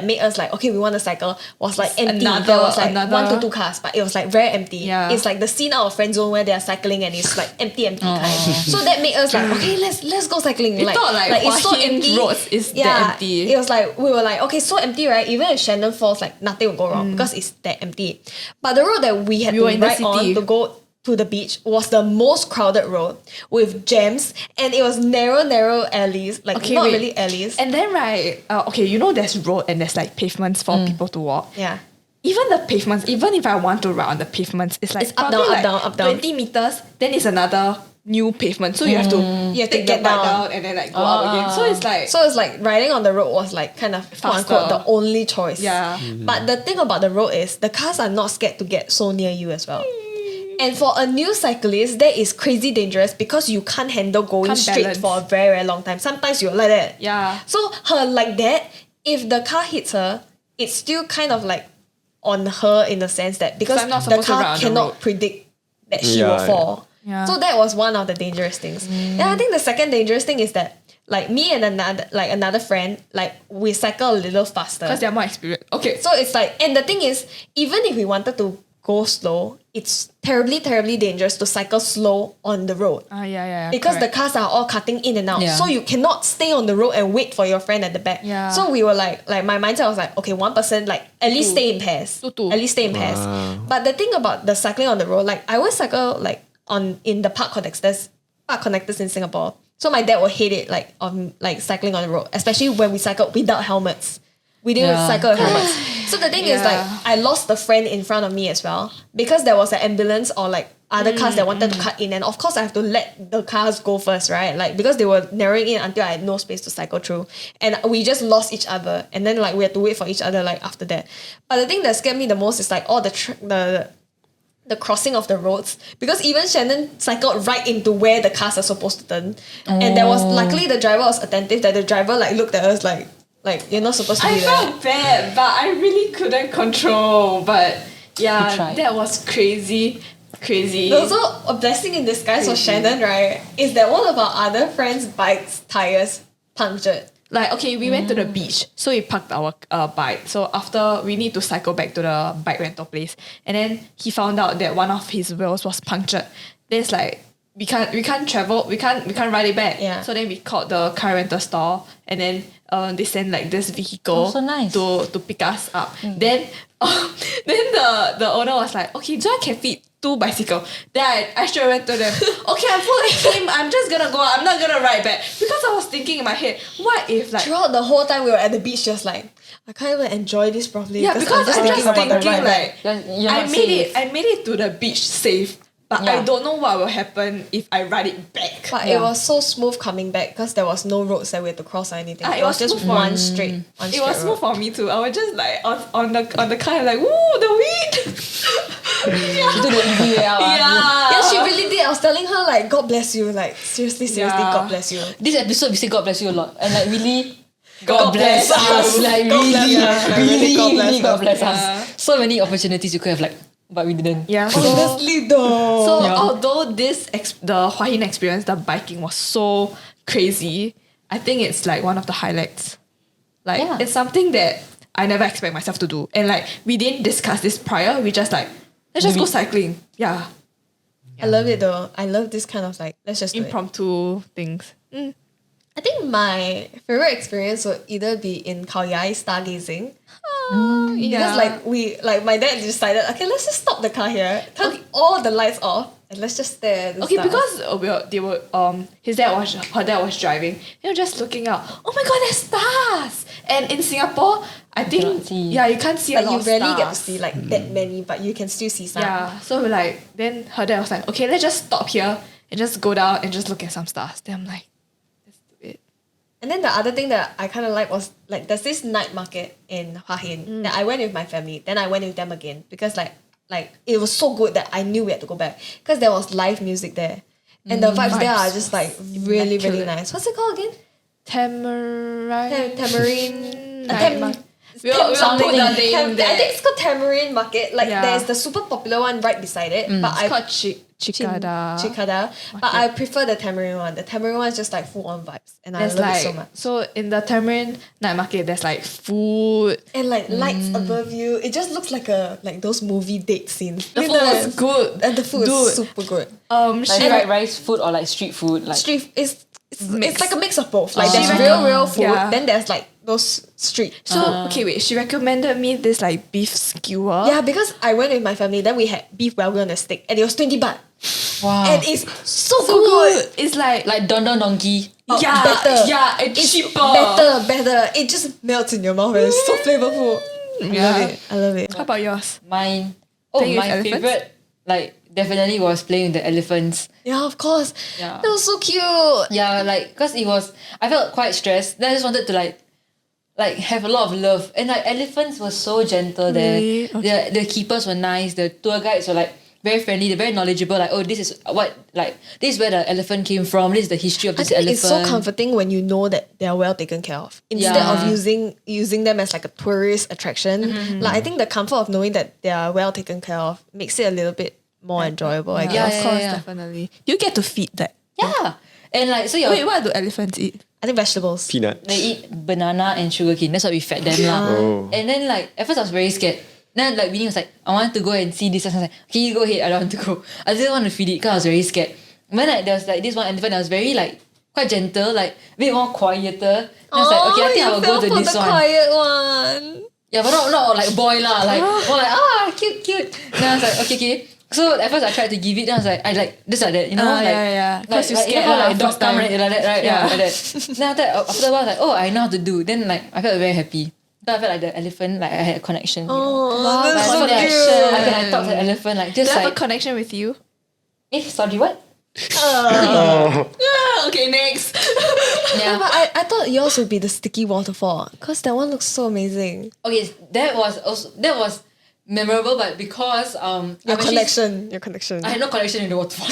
made us like, okay, we want to cycle was like empty. There was like 1 to 2 cars, but it was like very empty. Yeah. It's like the scene out of Friend Zone where they are cycling and it's like empty kind. So that made us like, okay, let's go cycling. We thought like it's so Hua Hin empty. roads is that empty. It was like, we were like, okay, so empty, right? Even if Shannon falls, like nothing will go wrong because it's that empty. But the road that we had to ride on to go to the beach was the most crowded road with jams, and it was narrow alleys, like really alleys. And then right, you know there's road and there's like pavements for people to walk. Yeah. Even the pavements, even if I want to ride on the pavements, it's like It's up, down, up, down. 20 meters, then it's another new pavement. So you have to get the bike down and then like go up again. So it's like riding on the road was like kind of quote unquote the only choice. Yeah. But the thing about the road is the cars are not scared to get so near you as well. And for a new cyclist, that is crazy dangerous because you can't handle going straight balance. for a very, very long time. Sometimes you're like that. Yeah. So her like that, if the car hits her, it's still kind of like on her in the sense that because I'm not the supposed to ride car on the cannot road. predict that she will fall. Yeah. So that was one of the dangerous things. And I think the second dangerous thing is that like me and another friend, like we cycle a little faster. because they're more experienced. Okay. So it's like, and the thing is, even if we wanted to go slow, it's terribly, terribly dangerous to cycle slow on the road. Yeah. Because correct. the cars are all cutting in and out. Yeah. So you cannot stay on the road and wait for your friend at the back. Yeah. So we were like my mindset was like, okay, one person, like at least stay in pairs. Two. At least stay in pairs. But the thing about the cycling on the road, like I always cycle like in the park connectors in Singapore. So my dad will hate it like on like cycling on the road, especially when we cycle without helmets. We didn't cycle with helmets. So the thing is like I lost a friend in front of me as well because there was an ambulance or like other cars that wanted to cut in, and of course I have to let the cars go first, right? Like because they were narrowing in until I had no space to cycle through, and we just lost each other, and then like we had to wait for each other like after that. But the thing that scared me the most is like all the crossing of the roads, because even Shannon cycled right into where the cars are supposed to turn, and there was luckily the driver was attentive that the driver like looked at us like you're not supposed to be I there. felt bad, but I really couldn't control. But yeah, that was crazy. Also, a blessing in disguise for Shannon, right, is that one of our other friends' bike's tires punctured. Like, okay, we went to the beach, so we parked our bike. So after, we need to cycle back to the bike rental place, and then he found out that one of his wheels was punctured. Then it's like, we can't travel, we can't ride it back. Yeah. So then we called the car rental store, and then they sent like this vehicle so nice. to pick us up. Then the owner was like, okay, so I can fit 2 bicycles. Then I straight went to them, okay, I'm following him, I'm just gonna go, I'm not gonna ride back. Because I was thinking in my head, what if like, Throughout the whole time we were at the beach, just like, I can't even enjoy this properly. yeah, because I'm just about the thinking ride back. like, You're not safe. I made it to the beach safe, but I don't know what will happen if I ride it back. But it was so smooth coming back because there was no roads that we had to cross or anything. Ah, it was just smooth one straight It was smooth road. for me too. I was just like on the car, like, woo, the wind. You do the easy way out. Yeah, she really did. I was telling her like, God bless you. Like seriously, God bless you. This episode we say God bless you a lot, and like really God bless us. you. Like God bless really, us. really God bless Yeah. us. So many opportunities you could have like, but we didn't. Yeah. So, Honestly though. so although the Hua Hin experience, the biking was so crazy, I think it's like one of the highlights. Like it's something that I never expect myself to do, and like we didn't discuss this prior. We just like, let's just go cycling. Yeah. I love it though. I love this kind of like, let's just do it. Impromptu things. I think my favorite experience would either be in Khao Yai stargazing. Because like my dad decided, okay, let's just stop the car here, turn all the lights off, and let's just stare at the stars. Because they were her dad was driving. They were just looking out. Oh my god, there's stars! And in Singapore, I think you can't see a lot you of rarely stars. get to see like that many, but you can still see some. Yeah, so then her dad was like, okay, let's just stop here and just go down and just look at some stars. Then I'm like, let's do it. And then the other thing that I kind of like was like there's this night market in Hua Hin that I went with my family. Then I went with them again because like it was so good that I knew we had to go back because there was live music there. And the vibes there are just like really, really nice. What's it called again? Tamarind. We'll put the name there. I think it's called Tamarind Market. Like there's the super popular one right beside it. But It's called Chikada. But I prefer the Tamarind one. The Tamarind one is just like full on vibes. And I love it so much. So in the Tamarind night market, there's like food. And like lights above you. It just looks like those movie date scenes. The food was good. And the food is super good. Like fried rice food or like street food. Like Street it's like a mix of both. Like there's real food. Yeah. Then there's like those street. So she recommended me this like beef skewer. Yeah, because I went with my family. Then we had beef welly on a stick, and it was 20 baht. wow. And it's so good. It's like Don Don Donki. Better. Yeah, it's cheaper. Better. It just melts in your mouth and it's so flavorful. I love it. How about yours? Mine. Playing with My elephants? favorite like definitely was playing with the elephants. Yeah, of course. Yeah. That was so cute. Yeah, like because I felt quite stressed. Then I just wanted to like have a lot of love. And like elephants were so gentle there. Really? The keepers were nice. The tour guides were like very friendly. They're very knowledgeable. Like, oh, this is where the elephant came from. This is the history of I this think elephant. it's so comforting when you know that they are well taken care of instead of using them as like a tourist attraction. Like I think the comfort of knowing that they are well taken care of makes it a little bit more enjoyable. I guess. Of course, definitely. You get to feed that. Yeah. And like Wait, what do elephants eat? I think vegetables. Peanuts. they eat banana and sugarcane. That's what we fed them lah. Oh. And then like at first I was very scared. Then like Winnie was like, I want to go and see this. I was like, okay, you go ahead. I don't want to go. I didn't want to feed it because I was very scared. And then like there was like this one elephant that was very like quite gentle, like a bit more quieter. And I was like, okay, I think I will go to this the one. quiet one. Yeah, but not like boy lah, like more like cute. Then I was like, okay. So at first I tried to give it, then I was like, I like just like that, you know, like Because you like, scared like dog first come time. right, like that, right? Yeah, like that. Then after a while, I was like, oh, I know how to do. Then like I felt very happy. So I felt like the elephant, like I had a connection. You know? That's so so like, cute. I can talk to the elephant, like Do just I have like a connection with you? sorry, what? Okay, next. Yeah, but I thought yours would be the sticky waterfall because that one looks so amazing. Okay, that was memorable, but because Your connection. I had no connection with the waterfall.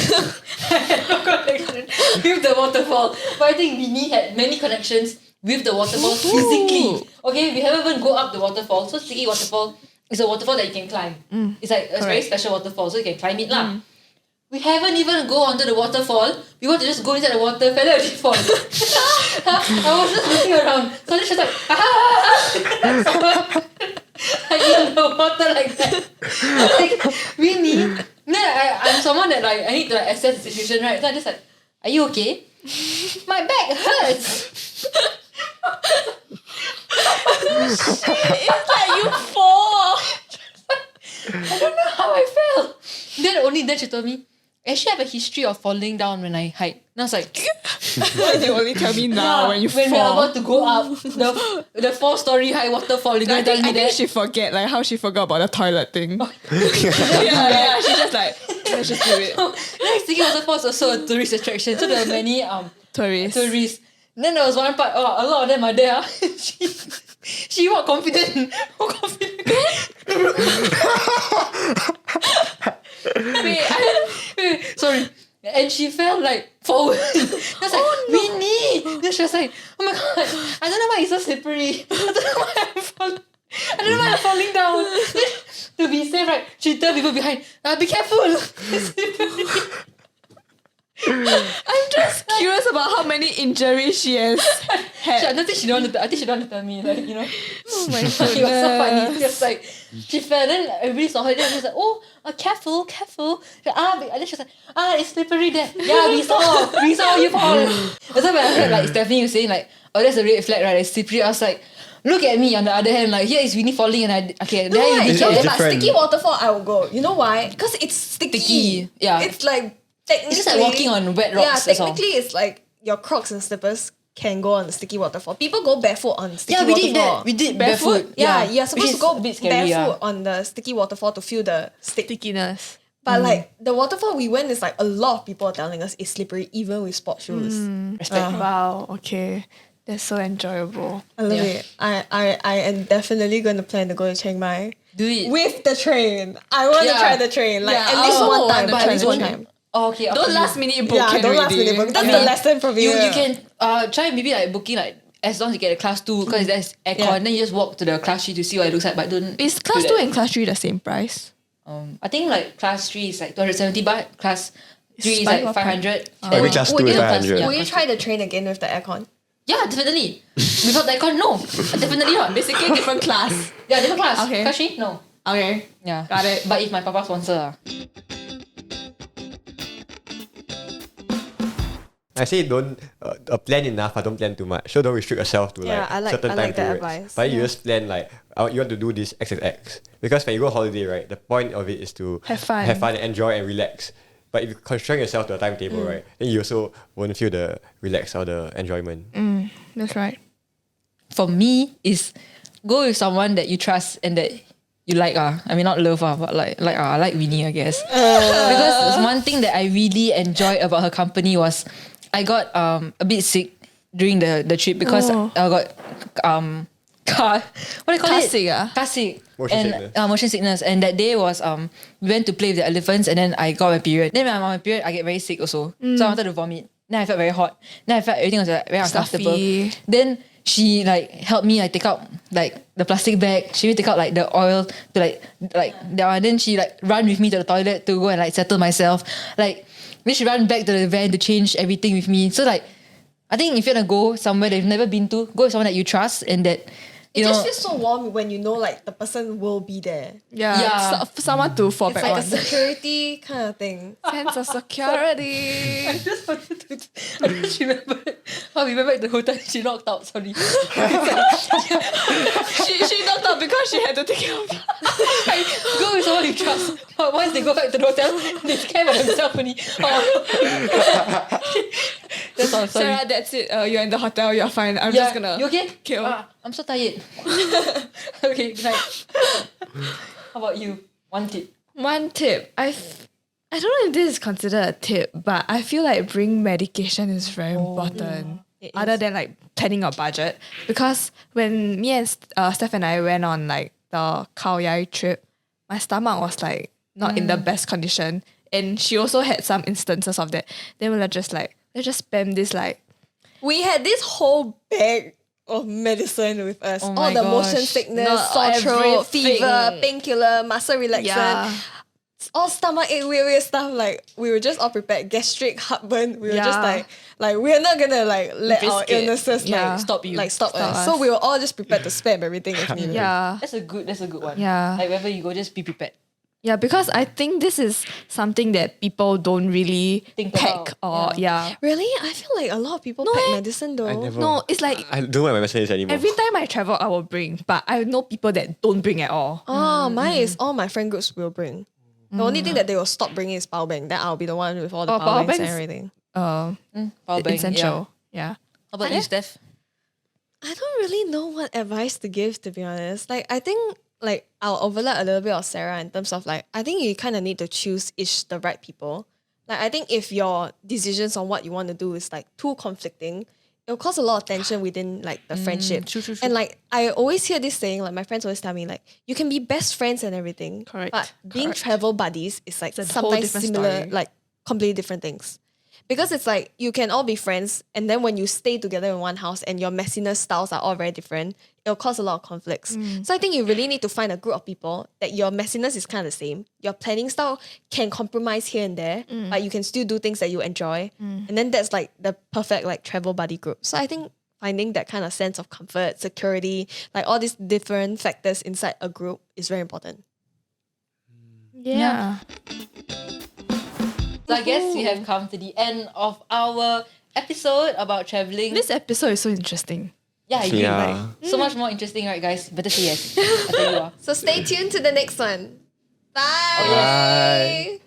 I had no connection with the waterfall. But I think Winnie had many connections with the waterfall physically. Okay, we haven't even go up the waterfall. So Sticky Waterfall is a waterfall that you can climb. It's like a very special waterfall, so you can climb it lah. We haven't even go onto the waterfall. We want to just go inside the water, fell out fall. I was just looking around. So she's like, like in the water like that. Like, Winnie. I'm someone that like I need to like assess the situation, right? So I just like, are you okay? My back hurts. It's like you fall. I don't know how I fell. Then she told me, I actually have a history of falling down when I hike. And I was like, Why you only tell me now when you when we're fall? about to go up the 4-story high waterfall, you're I gonna tell think, me I think that. she forget like how she forgot about the toilet thing. yeah, she's just like let's just do it. Next Sticky Waterfall is also a tourist attraction. So there were many tourists. Then there was one part, a lot of them are there. She walked confident. Wait, sorry. And she fell like forward. I was like, Winnie. Then she was like, oh my god, I don't know why it's so slippery. I don't know why I'm falling down. To be safe, right? She tell people behind, be careful. It's slippery. I'm just curious about how many injuries she has had. I think she don't want to. I think she don't want to tell me. Like, you know. Oh my It was so funny. goodness. Just like she fell, then everybody saw her. Then she was like, "Oh, careful, careful." And then she was like, "It's slippery there." Yeah, we saw you fall. That's why when I heard like Stephanie was saying like, "Oh, that's a red flag, right? It's slippery." I was like, look at me. On the other hand, like here is Winnie falling, and I okay. No, There you be it's but different. sticky waterfall, I will go. You know why? Because it's sticky. Sticky, yeah. It's like technically. It's just like walking on wet rocks. Yeah, that's all. technically, it's like your Crocs and slippers can go on the sticky waterfall. People go barefoot on sticky Yeah, we waterfall. did that. We did barefoot. Yeah, you're Which supposed is to go a bit scary, barefoot on the sticky waterfall to feel the stick. Stickiness. But like the waterfall we went is like a lot of people are telling us it's slippery even with sport shoes. Respect. Wow, okay. That's so enjoyable. I love it. I am definitely going to plan to go to Chiang Mai Do it. with the train. I want to Yeah. try the train like Yeah, at least I also one time. want to At try least the one train. time. Oh, okay. Don't last minute book. Yeah, don't last minute book. That's the lesson from You here. can try maybe like booking like as long as you get a class 2 because there's aircon. Yeah. Then you just walk to the class 3 to see what it looks like. But don't. Is do class that. 2 and class 3 the same price? I think like class 3 is like 270 baht. Class 3 is Spike like or 500. Maybe class 2 is you- 500. Yeah. Will you try the train again with the aircon? Yeah, definitely. Without the aircon, no. Definitely not. Basically different class. Yeah, different class. Okay. Class 3, no. Okay. Yeah. Got it. But if my papa sponsor, I say don't plan enough, but don't plan too much. So don't restrict yourself to Yeah, like I like- certain I time like that periods. advice. But you just plan like you want to do this XXX. Because when you go holiday, right, the point of it is to Have fun. and enjoy and relax. But if you constrain yourself to a timetable, right, then you also won't feel the relax or the enjoyment. That's right. for me is go with someone that you trust and that you like. I mean, not love, but I like Winnie, I guess. Because one thing that I really enjoyed about her company was I got a bit sick during the trip because Oh. I got what do you call Car it? sick, ah? Car sick. Motion and sickness. motion sickness. And that day was we went to play with the elephants and then I got my period. Then when I'm on my period, I get very sick also. So I wanted to vomit. Then I felt very hot. Then I felt everything was like, very uncomfortable. Stuffy. Then she like helped me like take out like the plastic bag. She would take out like the oil to like that one. Then she like run with me to the toilet to go and like settle myself. Like then she ran back to the van to change everything with me. So like I think if you're gonna go somewhere that you've never been to, go with someone that you trust and that It you know. just feels so warm when you know like the person will be there. Yeah. Yeah. Someone to fall It's back like on. a security kind of thing. Sense of security. I just wanted to. I just remembered how we went back to the hotel. She knocked out. Sorry. she knocked out because she had to take care of it. Go with someone you trust. But once they go back to the hotel, they care about themselves only. Oh. That's all. Sorry. Sarah, that's it. You're in the hotel. You're fine. I'm Yeah, just gonna. you okay? kill. I'm so tired. Okay, good night. How about you? One tip. One tip. I don't know if this is considered a tip, but I feel like bring medication is very important. It Other is. than like planning a budget, because when me and Steph and I went on like the Khao Yai trip, my stomach was like not in the best condition, and she also had some instances of that. Then we were just like, let's just spam this like We had this whole bag of medicine with us. Oh All my the motion gosh. sickness, No, sore throat, everything. fever, painkiller, muscle relaxant. yeah. All stomach ache, weird stuff. Like we were just all prepared. Gastric, heartburn. We were just Yeah. like we're not gonna like let our Risk it. illnesses Yeah. like Stop you. stop Stop us. us. So we were all just prepared to spam everything if needed. Yeah. That's a good one. Yeah. Like wherever you go, just be prepared. Yeah, because I think this is something that people don't really Think pack about. or yeah. Really? I feel like a lot of people pack medicine though. I never. No, it's like I don't know what my medicine is anymore. every time I travel, I will bring, but I know people that don't bring at all. Oh, mine is all my friend groups will bring. The only thing that they will stop bringing is power bank. Then I'll be the one with all the Oh, power power banks and banks. everything. Power bank, Essential. Yeah. Yeah. How about you, Steph? I don't really know what advice to give, to be honest. Like, I think like I'll overlap a little bit of Sarah in terms of like, I think you kind of need to choose the right people. Like, I think if your decisions on what you want to do is like too conflicting, it'll cause a lot of tension within like the friendship. True. And like, I always hear this saying, like my friends always tell me like, you can be best friends and everything. Correct, But being correct. travel buddies is like It's a whole sometimes different similar, story. like completely different things. Because it's like you can all be friends, and then when you stay together in one house and your messiness styles are all very different, it'll cause a lot of conflicts. So I think you really need to find a group of people that your messiness is kind of the same. Your planning style can compromise here and there, but you can still do things that you enjoy. And then that's like the perfect like travel buddy group. So I think finding that kind of sense of comfort, security, like all these different factors inside a group is very important. Yeah. So I guess we have come to the end of our episode about traveling. This episode is so interesting. Yeah, I agree. Yeah. Like, so much more interesting, right, guys? Better say yes. I tell you. So stay tuned to the next one. Bye. Oh, yes. Bye.